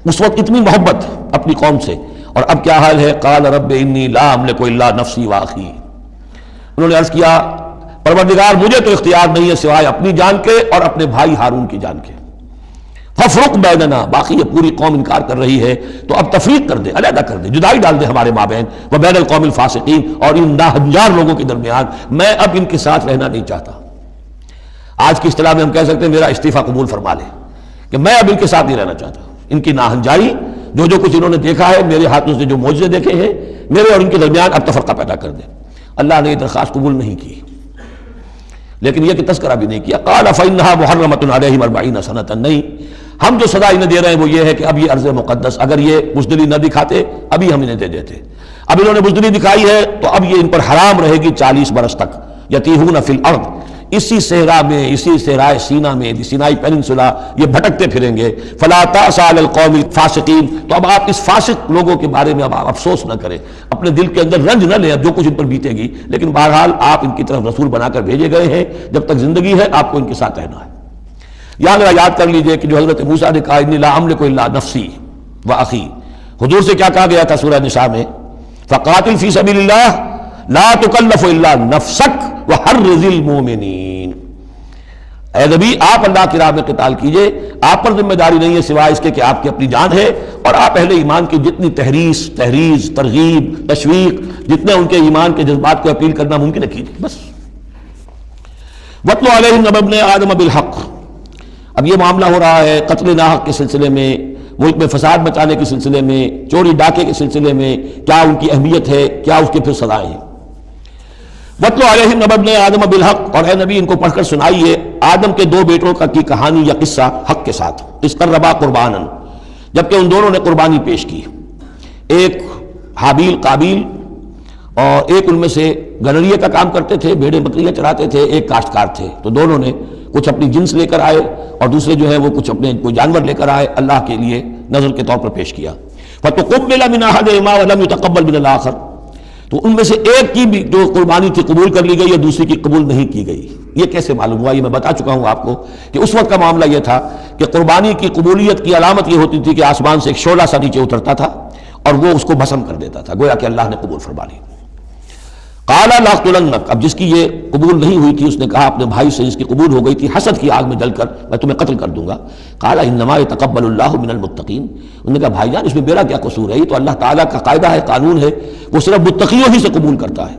اس وقت اتنی محبت اپنی قوم سے. اور اب کیا حال ہے؟ قال رب انی لا املک الا نفسی واخی، انہوں نے عرض کیا پروردگار مجھے تو اختیار نہیں ہے سوائے اپنی جان کے اور اپنے بھائی ہارون کی جان کے. ففرق بیننا، باقی یہ پوری قوم انکار کر رہی ہے تو اب تفریق کر دے، علیحدہ کر دے، جدائی ڈال دے ہمارے مابین، وبین القوم الفاسقین، اور ان ناہنجار لوگوں کے درمیان میں اب ان کے ساتھ رہنا نہیں چاہتا. آج کی اصطلاح میں ہم کہہ سکتے ہیں میرا استعفیٰ قبول فرما لے، کہ میں اب ان کے ساتھ نہیں رہنا چاہتا. ان کی ناہنجاری، جو کچھ انہوں نے دیکھا ہے، میرے ہاتھوں سے جو معجزے دیکھے ہیں، میرے اور ان کے درمیان اب تفرقہ پیدا کر دے. اللہ نے یہ درخواست قبول نہیں کی، لیکن یہ کہ تذکرہ بھی نہیں کیا. قال فإنها محرمة عليهم 40 سنة، نہیں، ہم جو سزا انہیں دے رہے ہیں وہ یہ ہے کہ اب یہ ارض مقدس اگر یہ بزدلی نہ دکھاتے ابھی ہم انہیں دے دیتے. اب انہوں نے بزدلی دکھائی ہے تو اب یہ ان پر حرام رہے گی 40 برس تک. یتیہون فی الارض، اسی صحرا میں، اسی صحرائے سینا میں، سینائی پیننسولا یہ بھٹکتے پھریں گے. فلا تأس علی القوم الفاسقین. تو اب آپ اس فاسق لوگوں کے بارے میں اب آپ افسوس نہ کریں، اپنے دل کے اندر رنج نہ لیں اب جو کچھ ان پر بیتے گی، لیکن بہرحال آپ ان کی طرف رسول بنا کر بھیجے گئے ہیں، جب تک زندگی ہے آپ کو ان کے ساتھ رہنا ہے. یہاں ذرا یاد کر لیجئے کہ جو حضرت موسیٰ نے کہا انی لا املک الا نفسی و اخی، حضور سے کیا کہا گیا تھا سورہ نساء میں؟ فقاتل فی سبیل اللہ لا تکلف الا نفسک وحرض المؤمنین. اے نبی آپ اللہ کی راہ میں قتال کیجئے، آپ پر ذمہ داری نہیں ہے سوائے اس کے کہ آپ کی اپنی جان ہے، اور آپ اہل ایمان کی جتنی تحریض، ترغیب، تشویق، جتنے ان کے ایمان کے جذبات کو اپیل کرنا ممکن ہے کیجئے بس. وَاتْلُ عَلَيْهِمْ نَبَأَ ابْنَيْ آدَمَ بِالْحَقِّ. اب یہ معاملہ ہو رہا ہے قتل ناحق کے سلسلے میں، ملک میں فساد مچانے کے سلسلے میں، چوری ڈاکے کے سلسلے میں کیا ان کی اہمیت ہے، کیا اس کے پھر سزائیں ہیں. وَاتْلُ عَلَيْهِمْ نَبَأَ ابْنَيْ آدَمَ بِالْحَقِّ. اور اے نبی ان کو پڑھ کر سنائیے آدم کے دو بیٹوں کی کہانی یا قصہ حق کے ساتھ. اِذْ قَرَّبَا قُرْبَانًا، جبکہ ان دونوں نے قربانی پیش کی، ایک حابیل قابیل، اور ایک ان میں سے گنریے کا کام کرتے تھے، بھیڑیں بکریاں چراتے تھے، ایک کاشتکار تھے. تو دونوں نے کچھ اپنی جنس لے کر آئے اور دوسرے جو ہے وہ کچھ اپنے کوئی جانور لے کر آئے، اللہ کے لیے نذر کے طور پر پیش کیا. فَتُقُبِّلَ مِنْ أَحَدِهِمَا وَلَمْ يُتَقَبَّلْ مِنَ الْآخَرِ. تو ان میں سے ایک کی بھی جو قربانی تھی قبول کر لی گئی اور دوسری کی قبول نہیں کی گئی. یہ کیسے معلوم ہوا؟ یہ میں بتا چکا ہوں آپ کو کہ اس وقت کا معاملہ یہ تھا کہ قربانی کی قبولیت کی علامت یہ ہوتی تھی کہ آسمان سے ایک شعلہ سا نیچے اترتا تھا اور وہ اس کو بھسم کر دیتا تھا، گویا کہ اللہ نے قبول فرما لی. قال لأقتلنک. اب جس کی یہ قبول نہیں ہوئی تھی اس نے کہا اپنے بھائی سے، جس کی قبول ہو گئی تھی حسد کی آگ میں جل کر، میں تمہیں قتل کر دوں گا. قال انما يتقبل اللہ من المتقین. انہوں نے کہا بھائی جان اس میں میرا کیا قصور ہے، یہ تو اللہ تعالیٰ کا قاعدہ ہے، قانون ہے، وہ صرف متقیوں ہی سے قبول کرتا ہے.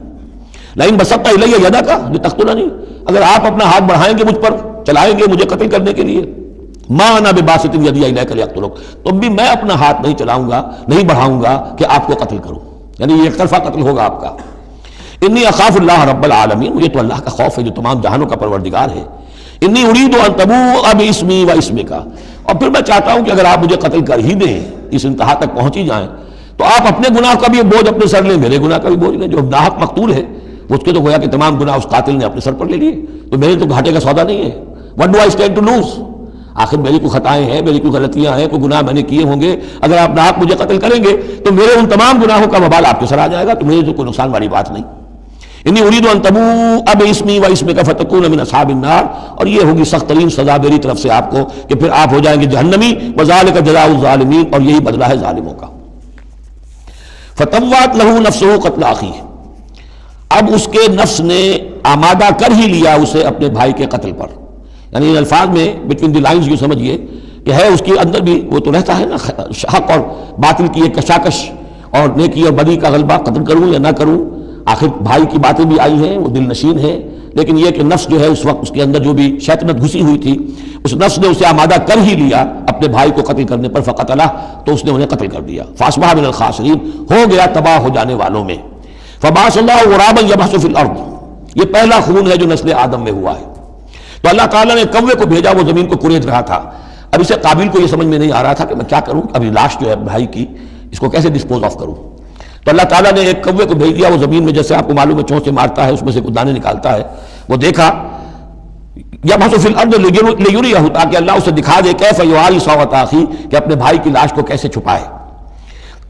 لئن بسطت الی یدک لتقتلنی، اگر آپ اپنا ہاتھ بڑھائیں گے مجھ پر، چلائیں گے مجھے قتل کرنے کے لیے، ما انا بباسط یدی الیک لیقتلک، تو بھی میں اپنا ہاتھ نہیں چلاؤں گا، نہیں بڑھاؤں گا کہ آپ کو قتل کروں، یعنی یہ ایک طرفہ قتل ہوگا آپ کا. انی اخاف اللہ رب العالمین، مجھے تو اللہ کا خوف ہے جو تمام جہانوں کا پروردگار ہے. انی ارید ان تبوء باسمی و اسمک، اور پھر میں چاہتا ہوں کہ اگر آپ مجھے قتل کر ہی دیں، اس انتہا تک پہنچ ہی جائیں، تو آپ اپنے گناہ کا بھی بوجھ اپنے سر لیں، میرے گناہ کا بھی بوجھ لیں. جو ناحق مقتول ہے اس کے تو گویا کہ تمام گناہ اس قاتل نے اپنے سر پر لے لیے، تو میرے تو گھاٹے کا سودا نہیں ہے. What do I stand to lose? آخر میری کوئی خطائیں ہیں، میری کوئی غلطیاں ہیں، کوئی گناہ میں نے کیے ہوں گے، اگر آپ ناحق مجھے قتل کریں گے تو میرے ان تمام گناہوں کا وبال آپ کے سر آ جائے گا، تو میرے تو کوئی نقصان والی بات نہیں. انی ارید ان تبوء باسمی و اسمک فتکون من اصحاب النار، اور یہ ہوگی سخت ترین سزا میری طرف سے آپ کو کہ پھر آپ ہو جائیں گے جہنمی. وذالک جزاء الظالمین، اور یہی بدلہ ہے ظالموں کا. فطوعت لہ نفسہ قتل اخیہ، اب اس کے نفس نے آمادہ کر ہی لیا اسے اپنے بھائی کے قتل پر. یعنی ان الفاظ میں بٹوین دی لائنز یوں سمجھیے کہ ہے اس کے اندر بھی وہ تو رہتا ہے نا حق اور باطل کی ایک کشاکش اور نیکی اور بدی کا غلبہ، قتل کروں یا نہ کروں. آخر بھائی کی باتیں بھی آئی ہیں، وہ دل نشین ہے، لیکن یہ کہ نفس جو ہے اس وقت اس کے اندر جو بھی شیطنت گھسی ہوئی تھی اس نفس نے اسے آمادہ کر ہی لیا اپنے بھائی کو قتل کرنے پر. فقتلہ، تو اس نے انہیں قتل کر دیا. فاصبح من الخاسرین، ہو گیا تباہ ہو جانے والوں میں. فبعث اللہ غرابا یبحث فی الارض، یہ پہلا خون ہے جو نسل آدم میں ہوا ہے. تو اللہ تعالیٰ نے کوے کو بھیجا، وہ زمین کو کریت رہا تھا. اب اسے قابل کو یہ سمجھ میں نہیں آ رہا تھا کہ میں کیا کروں، ابھی لاش جو ہے بھائی کی اس کو کیسے ڈسپوز آف کروں. تو اللہ تعالیٰ نے ایک کوے کو بھیج دیا، وہ زمین میں جیسے آپ کو معلوم ہے چونچ سے مارتا ہے، اس میں سے کچھ دانے نکالتا ہے. وہ دیکھا یبحث فی الارض لیریہ، تاکہ اللہ اسے دکھا دے کیف یواری سوءۃ اخی، کہ اپنے بھائی کی لاش کو کیسے چھپائے.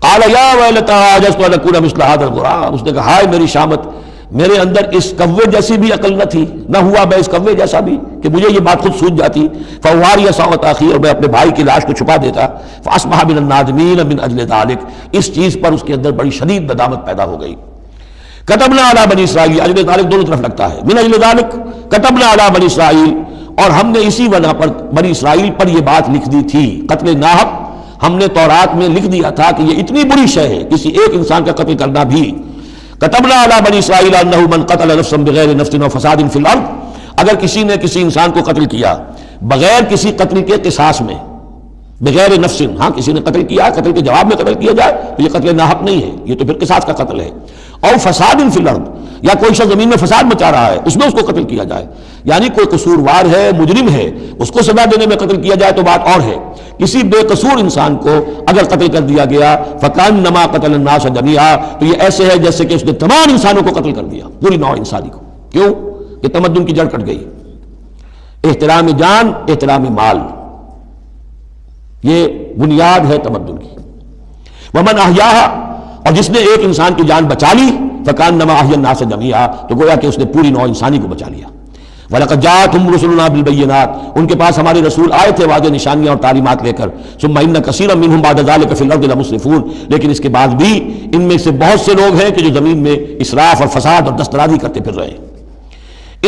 قال یا ویلتی عجزت ان اکون مثل ھذا الغراب، اس نے کہا ہائے میری شامت، میرے اندر اس کوے جیسی بھی عقل نہ تھی، نہ ہوا میں اس کوے جیسا بھی کہ مجھے یہ بات خود سوچ جاتی. فواری سوءۃ اخی، اور میں اپنے بھائی کی لاش کو چھپا دیتا. فاصبح من النادمین من اجل ذلک، اس چیز پر اس کے اندر بڑی شدید ندامت پیدا ہو گئی. کتبنا علی بنی اسرائیل، اجل ذلک دونوں طرف لگتا ہے، من اجل ذلک کتبنا علی بنی اسرائیل، اور ہم نے اسی بنا پر بنی اسرائیل پر یہ بات لکھ دی تھی. قتل ناحق ہم نے تورات میں لکھ دیا تھا کہ یہ اتنی بری شے ہے کسی ایک انسان کا قتل کرنا بھی. کتبنا علی بنی اسرائیل انہ من قتل نفسا بغیر نفس و فساد فی الارض، اگر کسی نے کسی انسان کو قتل کیا بغیر کسی قتل کے قصاص میں، بغیر نفس، ہاں کسی نے قتل کیا، قتل کے جواب میں قتل کیا جائے تو یہ قتل ناحق نہیں ہے، یہ تو پھر قصاص کا قتل ہے. اور فساد فی الارض، یا کوئی شخص زمین میں فساد مچا رہا ہے اس میں اس کو قتل کیا جائے، یعنی کوئی قصوروار ہے، مجرم ہے، اس کو سزا دینے میں قتل کیا جائے تو بات اور ہے. کسی بے قصور انسان کو اگر قتل کر دیا گیا فکانما قتل الناس جميعا، تو یہ ایسے ہے جیسے کہ اس نے تمام انسانوں کو قتل کر دیا، پوری نوع انسانی کو. کیوں کہ تمدن کی جڑ کٹ گئی. احترام جان، احترام مال، یہ بنیاد ہے تمدن کی۔ ومن احیاہا، اور جس نے ایک انسان کی جان بچا لی، فکانما احیا الناس جمیعا، تو گویا کہ اس نے پوری نوع انسانی کو بچا لیا۔ وَلَقَدْ جَاءَتْهُمْ رُسُلُنَا بِالْبَيِّنَاتِ، ان کے پاس ہمارے رسول آئے تھے واضح نشانیاں اور تعلیمات لے کر۔ ثُمَّ إِنَّ كَثِيرًا مِّنْهُمْ بَعْدَ ذَلِكَ فِي الْأَرْضِ لَمُسْرِفُونَ، لیکن اس کے بعد بھی ان میں سے بہت سے لوگ ہیں کہ جو زمین میں اسراف اور فساد اور دسترازی کرتے پھر رہے ہیں۔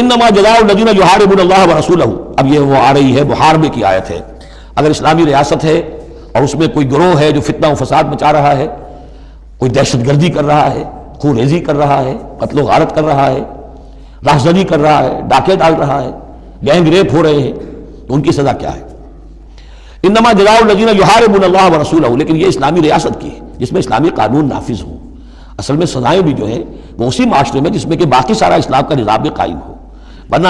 انما جزاء الذین یحاربون اللہ ورسولہ، اب یہ وہ آ رہی ہے محاربے کی آیت ہے۔ اگر اسلامی ریاست ہے اور اس میں کوئی گروہ ہے جو فتنہ و فساد مچا رہا ہے، کوئی دہشت گردی کر رہا ہے، خون ریزی کر رہا ہے، قتل و غارت کر رہا ہے، راہزنی کر رہا ہے، ڈاکے ڈال رہا ہے، گینگ ریپ ہو رہے ہیں، تو ان کی سزا کیا ہے؟ انما جزاء الذین یحاربون اللہ ورسولہ، لیکن یہ اسلامی ریاست کی جس میں اسلامی قانون نافذ ہوں۔ اصل میں سزائیں بھی جو ہیں وہ اسی معاشرے میں جس میں کہ باقی سارا اسلام کا نظام بھی قائم ہو، ورنہ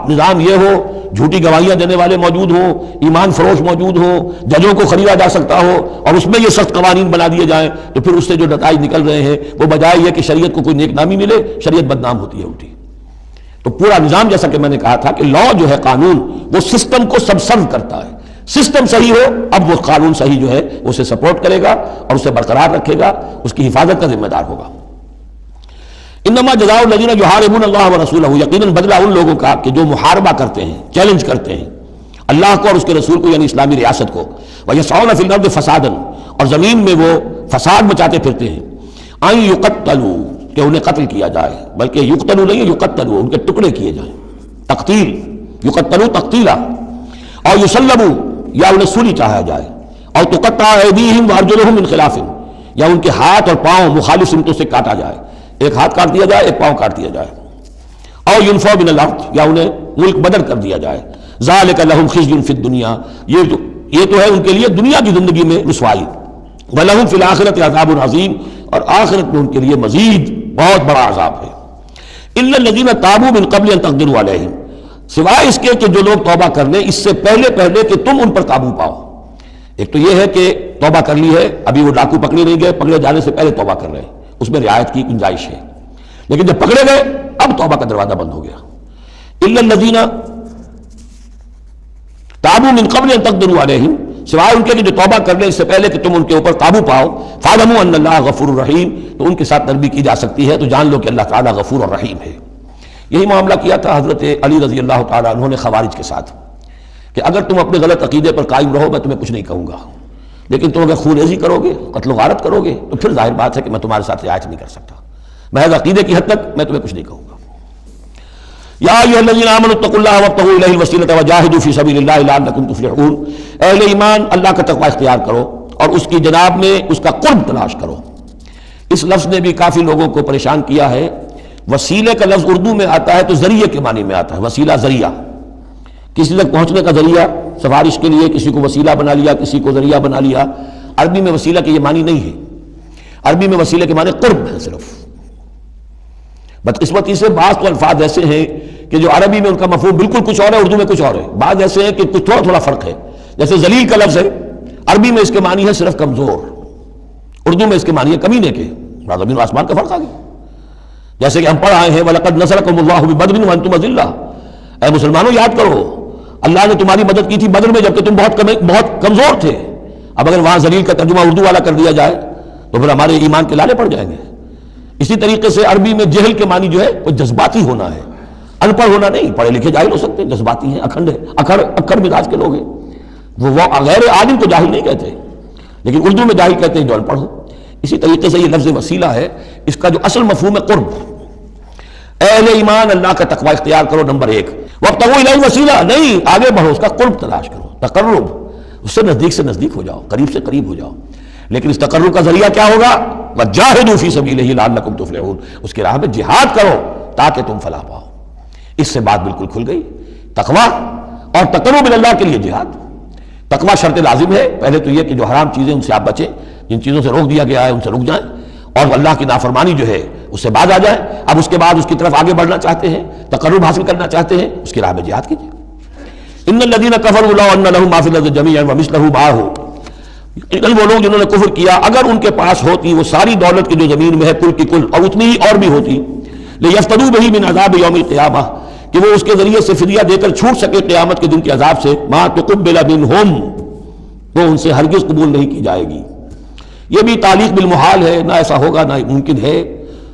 نظام یہ ہو جھوٹی گواہیاں دینے والے موجود ہوں، ایمان فروش موجود ہوں، ججوں کو خریدا جا سکتا ہو، اور اس میں یہ سخت قوانین بنا دیے جائیں، تو پھر اس سے جو نتائج نکل رہے ہیں وہ بجائے یہ کہ شریعت کو کوئی نیک نامی ملے، شریعت بدنام ہوتی ہے الٹی۔ تو پورا نظام، جیسا کہ میں نے کہا تھا کہ لا جو ہے قانون، وہ سسٹم کو سبسرو کرتا ہے۔ سسٹم صحیح ہو، اب وہ قانون صحیح جو ہے اسے سپورٹ کرے گا اور اسے برقرار رکھے گا، اس کی حفاظت کا ذمہ دار ہوگا۔ انما جزاء الذین یحاربون اللہ ورسولہ، یقیناً بدلہ ان لوگوں کا کہ جو محاربہ کرتے ہیں، چیلنج کرتے ہیں اللہ کو اور اس کے رسول کو، یعنی اسلامی ریاست کو، ویسعون فی الارض فسادا، اور زمین میں وہ فساد مچاتے پھرتے ہیں، ان یقتلوا، کہ انہیں قتل کیا جائے، بلکہ یقتلوا نہیں، یقتلوا، ان کے ٹکڑے کیے جائیں، تقتیل، یقتلوا تقتیلا، اور یصلبوا، یا انہیں سولی چاہا جائے، اور تقطع ایدیہم وارجلہم من خلاف، یا ان کے ہاتھ اور پاؤں مخالف سمتوں سے کاٹا جائے، ایک ہاتھ کاٹ دیا جائے، ایک پاؤں کاٹ دیا جائے، اور ينفوا من الارض، یا انہیں ملک بدر کر دیا جائے۔ ذالک لہم خزی فی الدنیا، یہ تو ہے ان کے لیے دنیا کی زندگی میں رسوائی، ولہم فی الآخرۃ عذاب عظیم، اور آخرت میں ان کے لیے مزید بہت بڑا عذاب ہے۔ الا الذین تابوا من قبل ان تقدروا علیہم، سوائے اس کے کہ جو لوگ توبہ کر لیں اس سے پہلے کہ تم ان پر قابو پاؤ۔ ایک تو یہ ہے کہ توبہ کر لی ہے، ابھی وہ ڈاکو پکڑے نہیں گئے، پکڑے جانے سے پہلے توبہ کر رہے ہیں، اس میں رعایت کی گنجائش ہے، لیکن جب پکڑے گئے اب توبہ کا دروازہ بند ہو گیا۔ الا الذین تابوا من قبل ان تقدروا علیہم، سوائے ان کے کہ جو توبہ کر لیں اس سے پہلے کہ تم ان کے اوپر قابو پاؤ، فاعلموا ان اللہ غفور الرحیم، تو ان کے ساتھ نرمی کی جا سکتی ہے، تو جان لو کہ اللہ تعالیٰ غفور اور رحیم ہے۔ یہی معاملہ کیا تھا حضرت علی رضی اللہ تعالیٰ عنہ نے خوارج کے ساتھ، کہ اگر تم اپنے غلط عقیدے پر قائم رہو میں تمہیں کچھ نہیں کہوں گا، لیکن تم اگر خون ریزی کرو گے، قتل و غارت کرو گے، تو پھر ظاہر بات ہے کہ میں تمہارے ساتھ رعایت نہیں کر سکتا، محض عقیدے کی حد تک میں تمہیں کچھ نہیں کہوں گا۔ یا ایھا الذین آمنوا اتقوا اللہ وابتغوا الیہ الوسیلۃ وجاہدوا فی سبیل اللہ لعلکم تفلحون، اہل ایمان اللہ کا تقوی اختیار کرو اور اس کی جناب میں اس کا قرب تلاش کرو۔ اس لفظ نے بھی کافی لوگوں کو پریشان کیا ہے۔ وسیلے کا لفظ اردو میں آتا ہے تو ذریعے کے معنی میں آتا ہے، وسیلہ ذریعہ، کسی تک پہنچنے کا ذریعہ، سفارش کے لیے کسی کو وسیلہ بنا لیا، کسی کو ذریعہ بنا لیا۔ عربی میں وسیلہ کے یہ معنی نہیں ہے، عربی میں وسیلے کے معنی قرب ہے صرف۔ بدقسمتی سے بعض تو الفاظ ایسے ہیں کہ جو عربی میں ان کا مفہوم بالکل کچھ اور ہے، اردو میں کچھ اور ہے، بعض ایسے ہیں کہ کچھ تھوڑا فرق ہے۔ جیسے ذلیل کا لفظ ہے، عربی میں اس کے معنی ہے صرف کمزور، اردو میں اس کے معنی ہے کمینے کے، زمین و آسمان کا فرق آ گیا۔ جیسے کہ ہم پڑھ آئے ہیں وَلَقَدْ نَصَرَكُمُ اللَّهُ بِبَدْرٍ وَأَنْتُمْ أَذِلَّةٌ، اے مسلمانوں یاد کرو اللہ نے تمہاری مدد کی تھی بدر میں جبکہ تم بہت کمزور تھے۔ اب اگر وہاں ذلیل کا ترجمہ اردو والا کر دیا جائے تو پھر ہمارے ایمان کے لالے پڑ جائیں گے۔ اسی طریقے سے عربی میں جہل کے معنی جو ہے وہ جذباتی ہونا ہے، ان پڑھ ہونا نہیں، پڑھے لکھے جاہل ہو سکتے ہیں، جذباتی ہیں، اکھنڈ ہے، اکھڑ مزاج کے لوگ ہیں، وہ غیر عالم کو جاہل نہیں کہتے، لیکن اردو میں جاہل کہتے ہیں جو ان پڑھ ہو۔ اسی طریقے سے یہ لفظ وسیلہ ہے، اس کا جو اصل مفہوم ہے قرب۔ اہل ایمان اللہ کا تقوی اختیار کرو، نمبر 1۔ وابتغوا الیہ الوسیلہ، نہیں آگے بڑھو، اس کا قرب تلاش کرو، تقرب، اس سے نزدیک ہو جاؤ، قریب سے قریب ہو جاؤ۔ لیکن اس تقرب کا ذریعہ کیا ہوگا؟ وجاہدوا فی سبیلہ لعلکم تفلحون، اس کی راہ میں جہاد کرو تاکہ تم فلاح پاؤ۔ اس سے بات بالکل کھل گئی۔ تقوی اور تقرب اللہ کے لیے جہاد۔ تقوی شرط لازم ہے، پہلے تو یہ کہ جو حرام چیزیں ان سے آپ بچیں، جن چیزوں سے روک دیا گیا ہے ان سے رک جائیں، اور اللہ کی نافرمانی جو ہے اس سے باز آ جائیں۔ اب اس کے بعد اس کی طرف آگے بڑھنا چاہتے ہیں، تقرب حاصل کرنا چاہتے ہیں، اس کی راہ میں جہاد کیجیے۔ ان الذین کفروا لو ان لهم ما فی الارض جميعا ومثله معه، وہ لوگ جنہوں نے کفر کیا اگر ان کے پاس ہوتی وہ ساری دولت کی جو زمین میں ہے کل کی کل، اور اتنی ہی اور بھی ہوتی، لیفتدوا به من عذاب یوم القیامہ، کہ وہ اس کے ذریعے سے فدیہ دے کر چھوٹ سکے قیامت کے دن کے عذاب سے، ما تقبل منہم، وہ ان سے ہرگز قبول نہیں کی جائے گی۔ یہ بھی تعلیق بالمحال ہے، نہ ایسا ہوگا نہ ممکن ہے،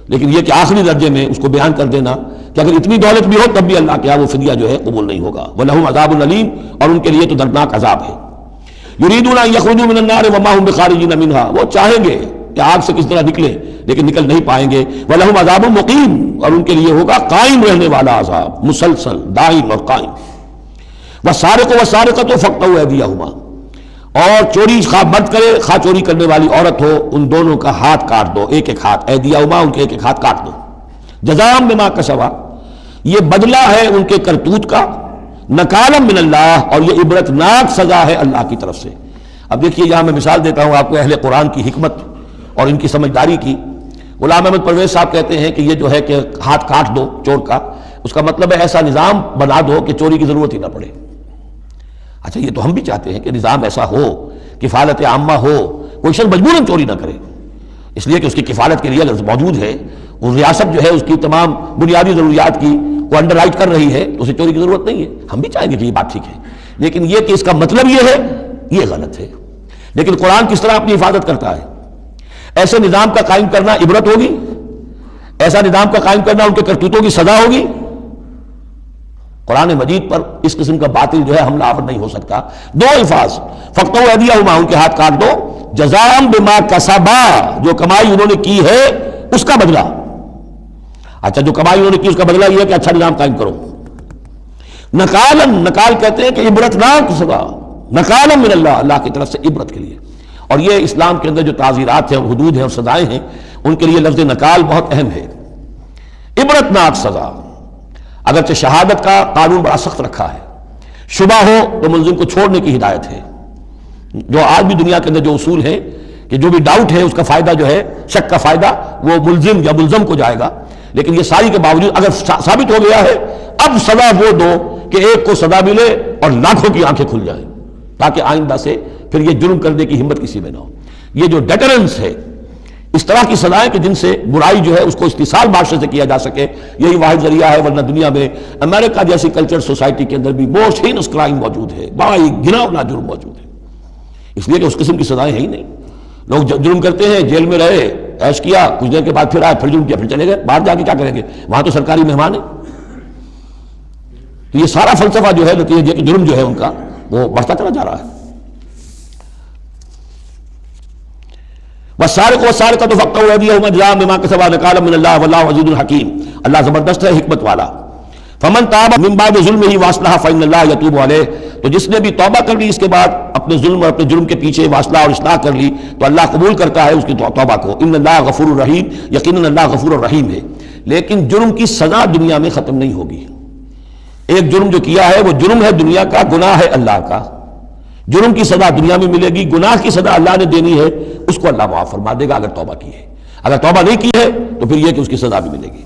لیکن یہ کہ آخری درجے میں اس کو بیان کر دینا کہ اگر اتنی دولت بھی ہو تب بھی اللہ کے یہاں وہ فدیہ جو ہے قبول نہیں ہوگا۔ وَلَهُمْ عَذَابٌ أَلِيمٌ، اور ان کے لیے تو دردناک عذاب ہے۔ يُرِيدُونَ أَن يَخْرُجُوا مِنَ النَّارِ وَمَا هُمْ بِخَارِجِينَ مِنْهَا، وہ چاہیں گے کہ آگ سے کس طرح نکلے لیکن نکل نہیں پائیں گے۔ وَلَهُمْ عَذَابٌ مُقِيمٌ، اور ان کے لیے ہوگا قائم رہنے والا عذاب، مسلسل دائم اور قائم۔ وَالسَّارِقُ وَالسَّارِقَةُ فَاقْطَعُوا أَيْدِيَهُمَا، اور چوری خواہ مرد کرے خواہ چوری کرنے والی عورت ہو، ان دونوں کا ہاتھ کاٹ دو، ایک ایک ہاتھ، ایدیہما، ان کے ایک ایک ہاتھ کاٹ دو۔ جزاء بما کسبا، یہ بدلہ ہے ان کے کرتوت کا، نکالا من اللہ، اور یہ عبرتناک سزا ہے اللہ کی طرف سے۔ اب دیکھیے یہاں میں مثال دیتا ہوں آپ کو اہل قرآن کی حکمت اور ان کی سمجھداری کی۔ غلام احمد پرویز صاحب کہتے ہیں کہ یہ جو ہے کہ ہاتھ کاٹ دو چور کا، اس کا مطلب ہے ایسا نظام بنا دو کہ چوری کی ضرورت ہی نہ پڑے۔ اچھا یہ تو ہم بھی چاہتے ہیں کہ نظام ایسا ہو، کفالت عامہ ہو، کوئی شخص مجبوراً چوری نہ کرے، اس لیے کہ اس کی کفالت کے لیے اگر موجود ہے، وہ ریاست جو ہے اس کی تمام بنیادی ضروریات کی وہ انڈر رائٹ کر رہی ہے، تو اسے چوری کی ضرورت نہیں ہے۔ ہم بھی چاہیں گے کہ یہ بات ٹھیک ہے، لیکن یہ کہ اس کا مطلب یہ ہے، یہ غلط ہے۔ لیکن قرآن کس طرح اپنی حفاظت کرتا ہے؟ ایسے نظام کا قائم کرنا عبرت ہوگی، ایسا نظام کا قائم کرنا ان کے کرتوتوں کی سزا ہوگی۔ قرآن مجید پر اس قسم کا باطل جو ہے حملہ آور نہیں ہو سکتا۔ دو الفاظ، فَاقْطَعُوا أَيْدِيَهُمَا، ان کے ہاتھ کاٹ دو، جزاء بما کسبا، جو کمائی انہوں نے کی ہے اس کا بدلہ۔ اچھا جو کمائی انہوں نے کی اس کا بدلہ یہ ہے کہ اچھا نظام قائم کرو۔ نکالن، نکال کہتے ہیں کہ عبرتناک سزا، نکالن من اللہ، اللہ کی طرف سے عبرت کے لیے۔ اور یہ اسلام کے اندر جو تعزیرات ہیں اور حدود ہیں اور سزائیں ہیں، ان کے لیے لفظ نکال بہت اہم ہے۔ عبرتناک سزا، اگرچہ شہادت کا قانون بڑا سخت رکھا ہے، شبہ ہو تو ملزم کو چھوڑنے کی ہدایت ہے۔ جو آج بھی دنیا کے اندر جو اصول ہے کہ جو بھی ڈاؤٹ ہے اس کا فائدہ جو ہے، شک کا فائدہ وہ ملزم یا ملزم کو جائے گا، لیکن یہ ساری کے باوجود اگر ثابت ہو گیا ہے، اب سزا وہ دو کہ ایک کو سزا ملے اور لاکھوں کی آنکھیں کھل جائیں، تاکہ آئندہ سے پھر یہ جرم کرنے کی ہمت کسی میں نہ ہو۔ یہ جو ڈیٹرنس ہے، اس طرح کی سزائیں کہ جن سے برائی جو ہے اس کو استحصال معاشرے سے کیا جا سکے، یہی واحد ذریعہ ہے۔ ورنہ دنیا میں امریکہ جیسی کلچر سوسائٹی کے اندر بھی موسٹ ہینس کرائم موجود ہے، بڑا ہی گھناؤنا جرم موجود ہے، اس لیے کہ اس قسم کی سزائیں ہیں ہی نہیں۔ لوگ جرم کرتے ہیں، جیل میں رہے، عیش کیا، کچھ دیر کے بعد پھر آئے، پھر جرم کیا، پھر چلے گئے، باہر جا کے کیا کریں گے، وہاں تو سرکاری مہمان ہیں۔ تو یہ سارا فلسفہ جو ہے نتیجہ کہ جرم جو ہے ان کا وہ بڑھتا چلا جا رہا ہے۔ والسارق والسارقۃ فاقطعوا أيديهما جزاء بما كسبا نكالا من الله والله عزيز حكيم، اللہ زبردست ہے، حکمت والا۔ فمن تاب من بعد ظلمه واصلح فإن الله يتوب عليه، تو جس نے بھی توبہ کر لی اس کے بعد اپنے ظلم اور اپنے جرم کے پیچھے واصلہ اور اصلاح کر لی تو اللہ قبول کرتا ہے اس کی توبہ کو۔ ان اللہ غفور الرحیم، یقیناً اللہ غفور الرحیم ہے۔ لیکن جرم کی سزا دنیا میں ختم نہیں ہوگی۔ ایک جرم جو کیا ہے وہ جرم ہے دنیا کا، گناہ ہے اللہ کا۔ جرم کی سزا دنیا میں ملے گی، گناہ کی سزا اللہ نے دینی ہے، اس کو اللہ معاف فرما دے گا اگر توبہ کی ہے۔ اگر توبہ نہیں کی ہے تو پھر یہ کہ اس کی سزا بھی ملے گی۔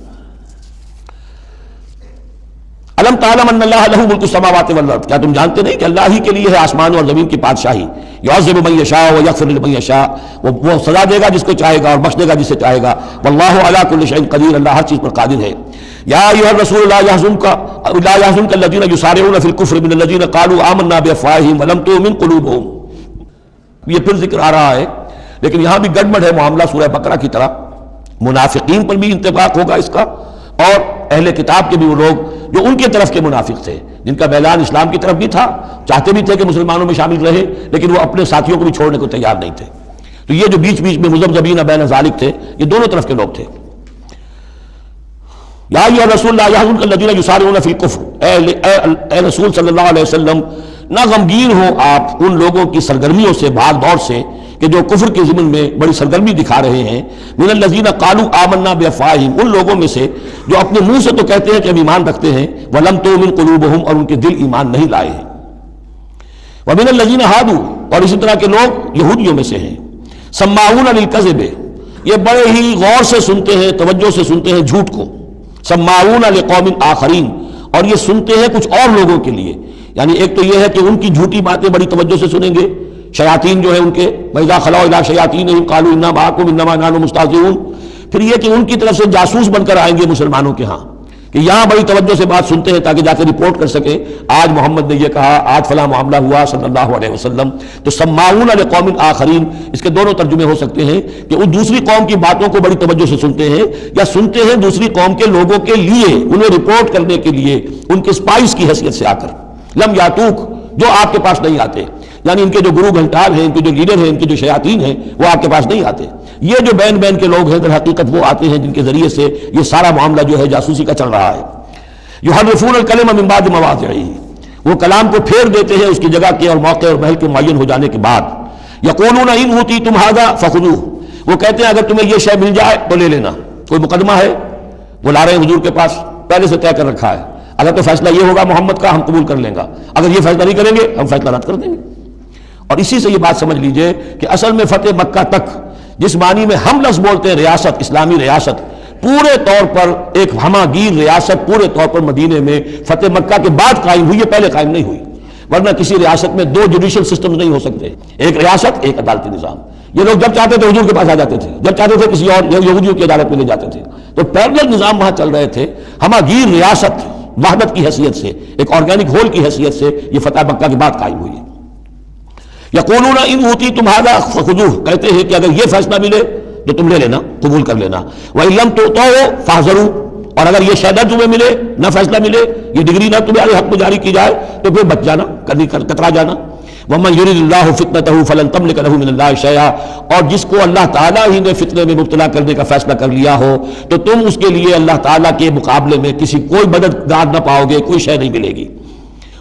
الم تعلم ان اللہ لہ ملک السماوات والارض، کیا تم جانتے نہیں کہ اللہ ہی کے لیے ہے آسمان اور زمین کی بادشاہی۔ یعذب من یشاء ویغفر لمن یشاء، وہ سزا دے گا جس کو چاہے گا اور بخش دے گا جسے چاہے گا۔ واللہ علی کل شیء قدیر، اللہ ہر چیز پر قادر ہے۔ یا ایھا الرسول لا يحزنک الذین یسارعون فی الکفر من الذین قالوا آمنا بافواہہم ولم تؤمن قلوبہم۔ یہ پھر ذکر آ رہا ہے، لیکن یہاں بھی گڑبڑ ہے معاملہ سورہ بقرہ کی طرح۔ منافقین پر بھی انطباق ہوگا اس کا، اور اہل کتاب کے بھی وہ لوگ جو ان کی طرف کے منافق تھے، جن کا میلان اسلام کی طرف بھی تھا، چاہتے بھی تھے کہ مسلمانوں میں شامل رہے، لیکن وہ اپنے ساتھیوں کو بھی چھوڑنے کو تیار نہیں تھے۔ تو یہ جو بیچ بیچ میں مذبذبین بین ذالک تھے، یہ دونوں طرف کے لوگ تھے۔ یا ایھا الرسول لا يحزنک الذین یسارعون فی الکفر، اے رسول صلی اللہ علیہ وسلم نہ غمگین ہو آپ ان لوگوں کی سرگرمیوں سے، بھاگ دوڑ سے، کہ جو کفر کے ضمن میں بڑی سرگرمی دکھا رہے ہیں۔ من الذین قالوا آمنا بافواہہم، ان لوگوں میں سے جو اپنے منہ سے تو کہتے ہیں کہ ہم ایمان رکھتے ہیں، ولم تؤمن قلوبہم، اور ان کے دل ایمان نہیں لائے ہیں۔ ومن الذین ہادوا، اور اسی طرح کے لوگ یہودیوں میں سے ہیں۔ سماعون للکذب، یہ بڑے ہی غور سے سنتے ہیں، توجہ سے سنتے ہیں جھوٹ کو۔ سماعون لقوم آخرین، اور یہ سنتے ہیں کچھ اور لوگوں کے لیے، یعنی ایک تو یہ ہے کہ ان کی جھوٹی باتیں بڑی توجہ سے سنیں گے، شیاطین جو ہے ان کے وَإِذَا خَلَوْا إِلَىٰ شَيَاطِينِهِمْ قَالُوا إِنَّا مَعَكُمْ إِنَّمَا نَحْنُ مُسْتَهْزِئُونَ، پھر یہ کہ ان کی طرف سے جاسوس بن کر آئیں گے مسلمانوں کے ہاں، کہ یہاں بڑی توجہ سے بات سنتے ہیں تاکہ جا کے رپورٹ کر سکیں آج محمد نے یہ کہا، آج فلاں معاملہ ہوا صلی اللہ علیہ وسلم. تو سماعون لقوم آخرین، اس کے دونوں ترجمے ہو سکتے ہیں کہ ان دوسری قوم کی باتوں کو بڑی توجہ سے سنتے ہیں، یا سنتے ہیں دوسری قوم کے لوگوں کے لیے، انہیں رپورٹ کرنے کے لیے، ان کے اسپائس کی حیثیت سے آ کر. لم یاتوک، جو آپ کے پاس نہیں آتے، یعنی ان کے جو گرو گھنٹال ہیں، ان کے جو لیڈر ہیں، ان کے جو شیاطین ہیں، وہ آپ کے پاس نہیں آتے. یہ جو بین بین کے لوگ ہیں در حقیقت وہ آتے ہیں جن کے ذریعے سے یہ سارا معاملہ جو ہے جاسوسی کا چل رہا ہے. یحرفون الکلم من بعد مواضعہ، وہ کلام کو پھیر دیتے ہیں اس کی جگہ کے اور موقع اور محل کے معین ہو جانے کے بعد. یقولون ان اوتیتم ھذا فخذوہ، وہ کہتے ہیں اگر تمہیں یہ شے مل جائے تو لے لینا. کوئی مقدمہ ہے وہ لا رہے ہیں حضور کے پاس، پہلے سے طے کر رکھا ہے، اگر تو فیصلہ یہ ہوگا محمد کا ہم قبول کر لیں گا، اگر یہ فیصلہ نہیں کریں گے ہم فیصلہ رد کر دیں گے. اور اسی سے یہ بات سمجھ لیجئے کہ اصل میں فتح مکہ تک جس معنی میں ہم لفظ بولتے ہیں ریاست، اسلامی ریاست، پورے طور پر ایک ہمہ گیر ریاست پورے طور پر مدینے میں فتح مکہ کے بعد قائم ہوئی ہے، پہلے قائم نہیں ہوئی. ورنہ کسی ریاست میں دو جوڈیشل سسٹم نہیں ہو سکتے، ایک ریاست ایک عدالتی نظام. یہ لوگ جب چاہتے تھے حضور کے پاس آ جاتے تھے، جب چاہتے تھے کسی اور یہودیوں کی عدالت میں لے جاتے تھے. تو پیرلل نظام وہاں چل رہے تھے. ہمہ گیر ریاست وحدت کی حیثیت سے، ایک آرگینک ہول کی حیثیت سے یہ فتح مکہ کے بعد قائم ہوئی ہے. یقولون ان اوتیتم ھذا فخذوہ، کہتے ہیں کہ اگر یہ فیصلہ ملے تو تم لے لینا، قبول کر لینا. وَإِن لَمْ تُؤْتَوْا فَاحْذَرُوا، اور اگر یہ شہادہ تمہیں ملے، نہ فیصلہ ملے، یہ ڈگری نہ تمہارے حق میں جاری کی جائے تو پھر بچ جانا، کترا جانا. وَمَن يُرِدِ اللَّهُ فِتْنَتَهُ فَلَن تَمْلِكَ لَهُ مِنَ اللَّهِ شَيْئًا، اور جس کو اللہ تعالیٰ ہی نے فتنے میں مبتلا کرنے کا فیصلہ کر لیا ہو تو تم اس کے لیے اللہ تعالیٰ کے مقابلے میں کسی کوئی مددگار نہ پاؤ گے، کوئی شے نہیں ملے گی.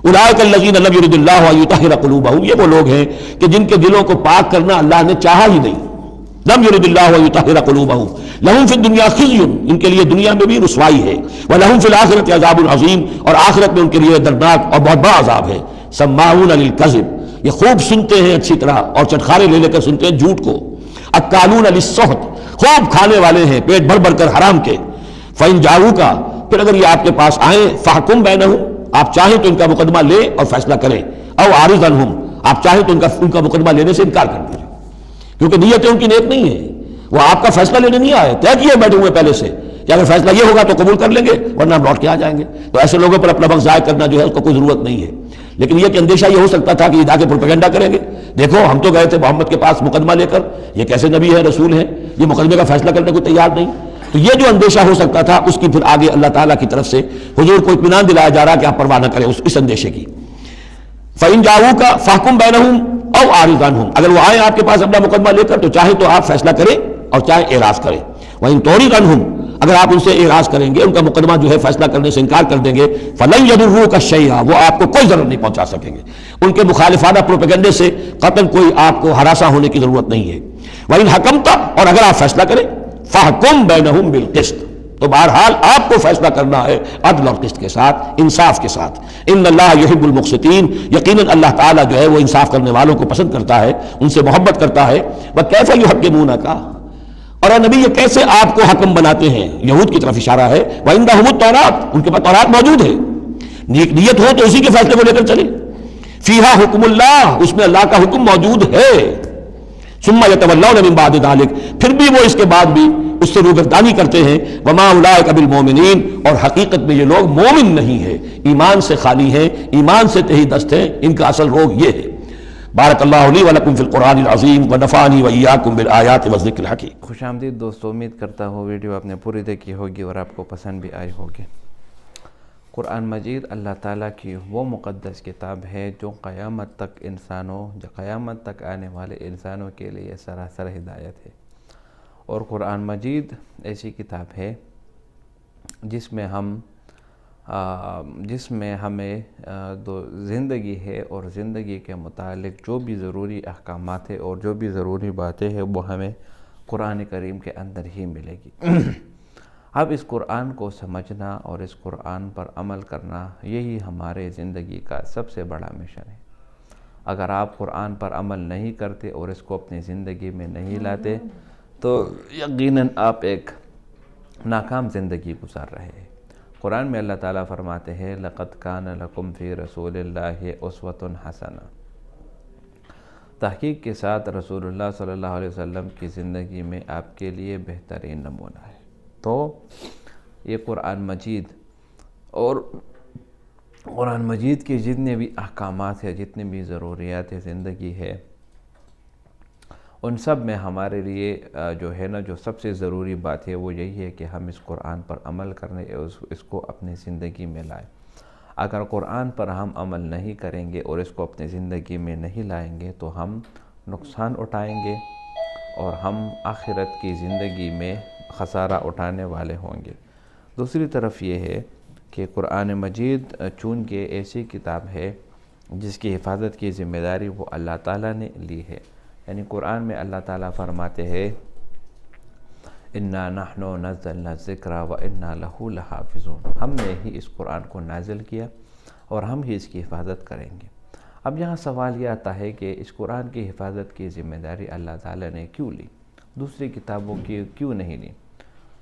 اولئک الذین لم یرد اللہ ان یطہر قلوبہم، یہ وہ لوگ ہیں کہ جن کے دلوں کو پاک کرنا اللہ نے چاہا ہی نہیں. لم یرد اللہ ان یطہر قلوبہم لہم فی الدنیا خزی، ان کے لیے دنیا میں بھی رسوائی ہے، ولہم فی الآخرۃ عذاب عظیم، اور آخرت میں ان کے لیے دردناک اور بہت بڑا عذاب ہے. سماعون للکذب، یہ خوب سنتے ہیں اچھی طرح اور چٹخارے لے لے کر سنتے ہیں جھوٹ کو. اکالون للسحت، خوب کھانے والے ہیں پیٹ بھر بھر کر حرام کے. فإن جاؤوک، پھر اگر یہ آپ کے پاس آئیں، فاحکم بینہم، آپ چاہیں تو ان کا مقدمہ لیں اور فیصلہ کریں. او اعرض عنہم، آپ چاہیں تو ان کا مقدمہ لینے سے انکار کر دیجیے، کیونکہ نیتیں ان کی نیک نہیں ہے. وہ آپ کا فیصلہ لینے نہیں آئے، طے کیے بیٹھے ہوئے پہلے سے کہ اگر فیصلہ یہ ہوگا تو قبول کر لیں گے ورنہ ہم لوٹ کے آ جائیں گے. تو ایسے لوگوں پر اپنا وقت ضائع کرنا جو ہے اس کو کوئی ضرورت نہیں ہے. لیکن یہ کہ اندیشہ یہ ہو سکتا تھا کہ یہ جا کے پروپیگنڈا کریں گے، دیکھو ہم تو گئے تھے محمد کے پاس مقدمہ لے کر، یہ کیسے نبی ہے رسول ہیں، یہ مقدمے کا فیصلہ کرنے کو تیار نہیں. تو یہ جو اندیشہ ہو سکتا تھا اس کی پھر آگے اللہ تعالیٰ کی طرف سے حضور کو اطمینان دلایا جا رہا کہ آپ پرواہ نہ کریں اس اندیشے کی. فَإِن جَاءُوكَ فَاحْكُم بَيْنَهُمْ أَوْ أَعْرِضْ عَنْهُمْ، اگر وہ آئیں آپ کے پاس اپنا مقدمہ لے کر تو چاہے تو آپ فیصلہ کریں اور چاہے اعراض کریں. وَإِن تُعْرِضْ عَنْهُمْ، اگر آپ ان سے اعراض کریں گے، ان کا مقدمہ جو ہے فیصلہ کرنے سے انکار کر دیں گے، فَلَن يَضُرُّوكَ شَيْئًا، وہ آپ کو کوئی ضرر نہیں پہنچا سکیں گے. ان کے مخالفانہ پروپیگنڈے سے قطعاً کوئی آپ کو ہراساں ہونے کی ضرورت نہیں ہے. وَإِن حَكَمْتَ، اور اگر آپ فیصلہ کریں، فَاحْكُم بَيْنَهُم بِالْقِسْطِ، تو بہرحال آپ کو فیصلہ کرنا ہے عدل اور قسط کے ساتھ، انصاف کے ساتھ. ان اللہ یحب المقسطین، یقیناً اللہ تعالیٰ جو ہے وہ انصاف کرنے والوں کو پسند کرتا ہے، ان سے محبت کرتا ہے. وَکَیفَ یحکمونک، اور اے نبی یہ کیسے آپ کو حکم بناتے ہیں، یہود کی طرف اشارہ ہے. وَعِندَهُمُ التوراۃ، ان کے پاس تورات موجود ہے، نیت ہو تو اسی کے فیصلے کو لے کر چلیں. فیہا حکم اللہ، اس میں اللہ کا حکم موجود ہے. ثم یتولون من بعد ذلک، پھر بھی وہ اس کے بعد بھی اس سے روگردانی کرتے ہیں. وما اولئک بالمؤمنین، اور حقیقت میں یہ لوگ مومن نہیں ہیں، ایمان سے خالی ہیں، ایمان سے تہی دست ہیں. ان کا اصل روگ یہ ہے. بارک اللہ لی ولکم فی القرآن العظیم ونفعنی وایاکم بالآیات والذکر الحکیم. خوش آمدید دوستو، امید کرتا ہوں ویڈیو آپ نے پوری دیکھی ہوگی اور آپ کو پسند بھی آئی ہوگی. قرآن مجید اللہ تعالیٰ کی وہ مقدس کتاب ہے جو قیامت تک آنے والے انسانوں کے لیے سراسر ہدایت ہے. اور قرآن مجید ایسی کتاب ہے جس میں ہمیں زندگی ہے اور زندگی کے متعلق جو بھی ضروری احکامات ہیں اور جو بھی ضروری باتیں ہیں وہ ہمیں قرآن کریم کے اندر ہی ملے گی. اب اس قرآن کو سمجھنا اور اس قرآن پر عمل کرنا یہی ہمارے زندگی کا سب سے بڑا مشن ہے. اگر آپ قرآن پر عمل نہیں کرتے اور اس کو اپنی زندگی میں نہیں لاتے تو یقیناً آپ ایک ناکام زندگی گزار رہے ہیں. قرآن میں اللہ تعالیٰ فرماتے ہیں لَقَدْ كَانَ لَكُمْ فِي رَسُولِ اللَّهِ أُسْوَةٌ حَسَنَةٌ، تحقیق کے ساتھ رسول اللہ صلی اللہ علیہ وسلم کی زندگی میں آپ کے لیے بہترین نمونہ ہے. تو یہ قرآن مجید اور قرآن مجید کے جتنے بھی احکامات ہیں، جتنے بھی ضروریات زندگی ہے، ان سب میں ہمارے لیے جو ہے نا، جو سب سے ضروری بات ہے وہ یہی ہے کہ ہم اس قرآن پر عمل کرنے، اس کو اپنی زندگی میں لائیں۔ اگر قرآن پر ہم عمل نہیں کریں گے اور اس کو اپنی زندگی میں نہیں لائیں گے تو ہم نقصان اٹھائیں گے اور ہم آخرت کی زندگی میں خسارہ اٹھانے والے ہوں گے۔ دوسری طرف یہ ہے کہ قرآن مجید چونکہ ایسی کتاب ہے جس کی حفاظت کی ذمہ داری وہ اللہ تعالیٰ نے لی ہے، یعنی قرآن میں اللہ تعالیٰ فرماتے ہیں اِنَّا نَحْنُ نَزَّلْنَا الذِّكْرَ وَإِنَّا لَهُ لَحَافِظُونَ، ہم نے ہی اس قرآن کو نازل کیا اور ہم ہی اس کی حفاظت کریں گے۔ اب یہاں سوال یہ آتا ہے کہ اس قرآن کی حفاظت کی ذمہ داری اللہ تعالیٰ نے کیوں لی، دوسری کتابوں کی کیوں نہیں لی؟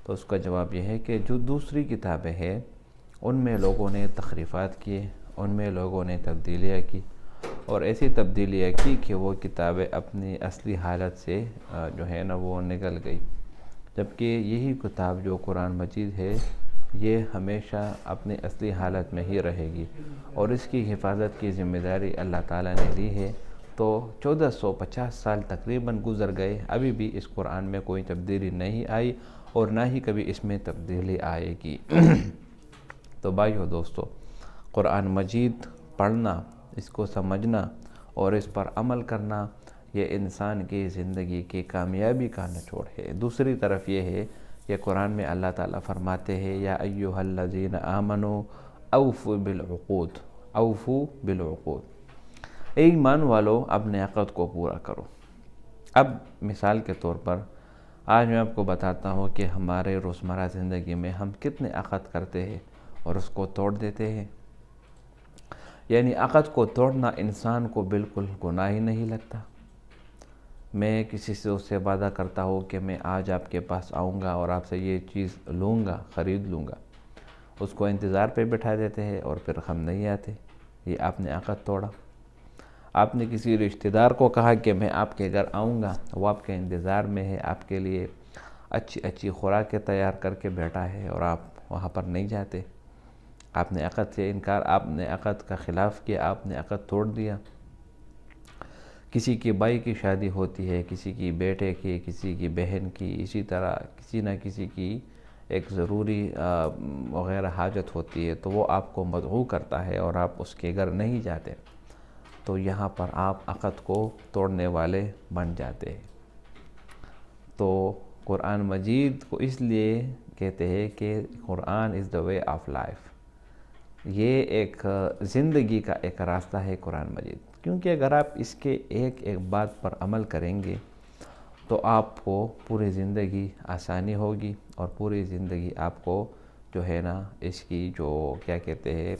تو اس کا جواب یہ ہے کہ جو دوسری کتابیں ہیں ان میں لوگوں نے تحریفات کیے، ان میں لوگوں نے تبدیلیاں کی، اور ایسی تبدیلیاں کی کہ وہ کتابیں اپنی اصلی حالت سے جو ہے نا وہ نکل گئی، جبکہ یہی کتاب جو قرآن مجید ہے یہ ہمیشہ اپنی اصلی حالت میں ہی رہے گی، اور اس کی حفاظت کی ذمہ داری اللہ تعالیٰ نے لی ہے۔ تو 1450 سال تقریباً گزر گئے، ابھی بھی اس قرآن میں کوئی تبدیلی نہیں آئی اور نہ ہی کبھی اس میں تبدیلی آئے گی۔ تو بھائیو دوستو، قرآن مجید پڑھنا، اس کو سمجھنا اور اس پر عمل کرنا یہ انسان کی زندگی کی کامیابی کا نچوڑ ہے۔ دوسری طرف یہ ہے کہ قرآن میں اللہ تعالیٰ فرماتے ہیں یا ایھا الذین آمنوا اوفوا بالعقود، اوفوا بالعقود، اے ایمان والو اپنے عقد کو پورا کرو۔ اب مثال کے طور پر آج میں آپ کو بتاتا ہوں کہ ہمارے روزمرہ زندگی میں ہم کتنے عقد کرتے ہیں اور اس کو توڑ دیتے ہیں۔ یعنی عقد کو توڑنا انسان کو بالکل گناہ ہی نہیں لگتا۔ میں کسی سے اس سے وعدہ کرتا ہوں کہ میں آج آپ کے پاس آؤں گا اور آپ سے یہ چیز لوں گا، خرید لوں گا، اس کو انتظار پہ بٹھا دیتے ہیں اور پھر ہم نہیں آتے، یہ آپ نے عقد توڑا۔ آپ نے کسی رشتہ دار کو کہا کہ میں آپ کے گھر آؤں گا، وہ آپ کے انتظار میں ہے، آپ کے لیے اچھی اچھی خوراکیں تیار کر کے بیٹھا ہے اور آپ وہاں پر نہیں جاتے، آپ نے عقد سے انکار، آپ نے عقد کا خلاف کیا، آپ نے عقد توڑ دیا۔ کسی کی بھائی کی شادی ہوتی ہے، کسی کی بیٹے کی، کسی کی بہن کی، اسی طرح کسی نہ کسی کی ایک ضروری وغیرہ حاجت ہوتی ہے تو وہ آپ کو مدعو کرتا ہے اور آپ اس کے گھر نہیں جاتے، تو یہاں پر آپ عقد کو توڑنے والے بن جاتے ہیں۔ تو قرآن مجید کو اس لیے کہتے ہیں کہ قرآن از دا وے آف لائف، یہ ایک زندگی کا ایک راستہ ہے قرآن مجید، کیونکہ اگر آپ اس کے ایک ایک بات پر عمل کریں گے تو آپ کو پوری زندگی آسانی ہوگی اور پوری زندگی آپ کو جو ہے نا اس کی جو کیا کہتے ہیں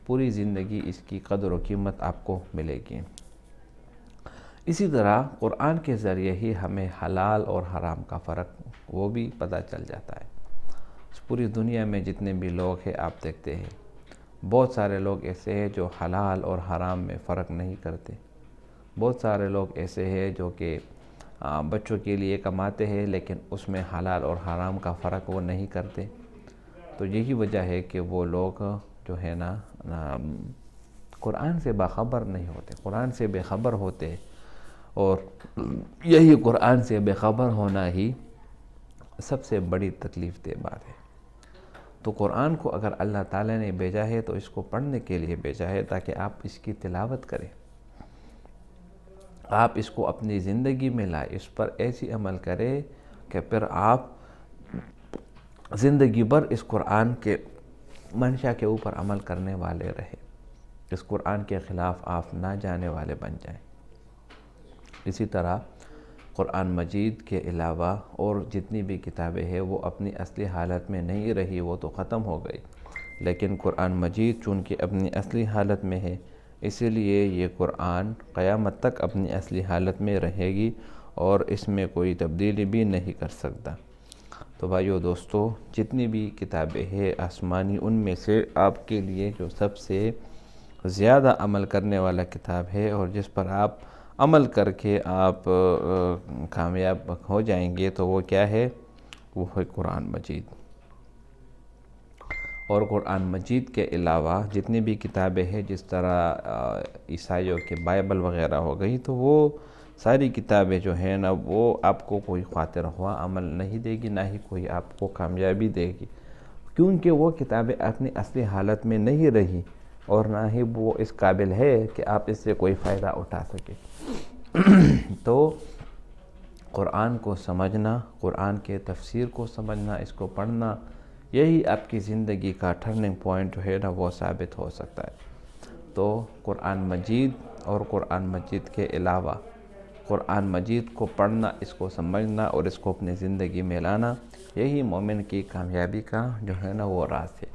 پوری زندگی اس کی قدر و قیمت آپ کو ملے گی۔ اسی طرح قرآن کے ذریعے ہی ہمیں حلال اور حرام کا فرق وہ بھی پتہ چل جاتا ہے۔ اس پوری دنیا میں جتنے بھی لوگ ہیں آپ دیکھتے ہیں بہت سارے لوگ ایسے ہیں جو حلال اور حرام میں فرق نہیں کرتے، بہت سارے لوگ ایسے ہیں جو کہ بچوں کے لیے کماتے ہیں لیکن اس میں حلال اور حرام کا فرق وہ نہیں کرتے۔ تو یہی وجہ ہے کہ وہ لوگ جو ہے نا قرآن سے باخبر نہیں ہوتے، قرآن سے بے خبر ہوتے، اور یہی قرآن سے بے خبر ہونا ہی سب سے بڑی تکلیف دہ بات ہے۔ تو قرآن کو اگر اللہ تعالیٰ نے بھیجا ہے تو اس کو پڑھنے کے لیے بھیجا ہے تاکہ آپ اس کی تلاوت کریں، آپ اس کو اپنی زندگی میں لائیں، اس پر ایسی عمل کریں کہ پھر آپ زندگی بھر اس قرآن کے منشا کے اوپر عمل کرنے والے رہے، اس قرآن کے خلاف آپ نہ جانے والے بن جائیں۔ اسی طرح قرآن مجید کے علاوہ اور جتنی بھی کتابیں ہیں وہ اپنی اصلی حالت میں نہیں رہی، وہ تو ختم ہو گئی، لیکن قرآن مجید چونکہ اپنی اصلی حالت میں ہے اسی لیے یہ قرآن قیامت تک اپنی اصلی حالت میں رہے گی اور اس میں کوئی تبدیلی بھی نہیں کر سکتا۔ تو بھائیو دوستو، جتنی بھی کتابیں ہیں آسمانی ان میں سے آپ کے لیے جو سب سے زیادہ عمل کرنے والا کتاب ہے اور جس پر آپ عمل کر کے آپ کامیاب ہو جائیں گے تو وہ کیا ہے؟ وہ ہے قرآن مجید۔ اور قرآن مجید کے علاوہ جتنی بھی کتابیں ہیں، جس طرح عیسائیوں کے بائبل وغیرہ ہو گئی، تو وہ ساری کتابیں جو ہیں نا، وہ آپ کو کوئی خاطر خواہ عمل نہیں دے گی، نہ ہی کوئی آپ کو کامیابی دے گی، کیونکہ وہ کتابیں اپنی اصلی حالت میں نہیں رہی، اور نہ ہی وہ اس قابل ہے کہ آپ اس سے کوئی فائدہ اٹھا سکیں۔ تو قرآن کو سمجھنا، قرآن کے تفسیر کو سمجھنا، اس کو پڑھنا، یہی آپ کی زندگی کا ٹرننگ پوائنٹ جو ہے نا وہ ثابت ہو سکتا ہے۔ تو قرآن مجید اور قرآن مجید کے علاوہ قرآن مجید کو پڑھنا، اس کو سمجھنا اور اس کو اپنی زندگی میں لانا، یہی مومن کی کامیابی کا جو ہے نا وہ راز ہے۔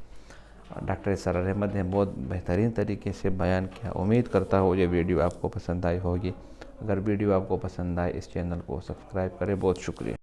ڈاکٹر اسرار احمد نے بہت بہترین طریقے سے بیان کیا۔ امید کرتا ہوں یہ ویڈیو آپ کو پسند آئی ہوگی۔ اگر ویڈیو آپ کو پسند آئے، اس چینل کو سبسکرائب کریں۔ بہت شکریہ۔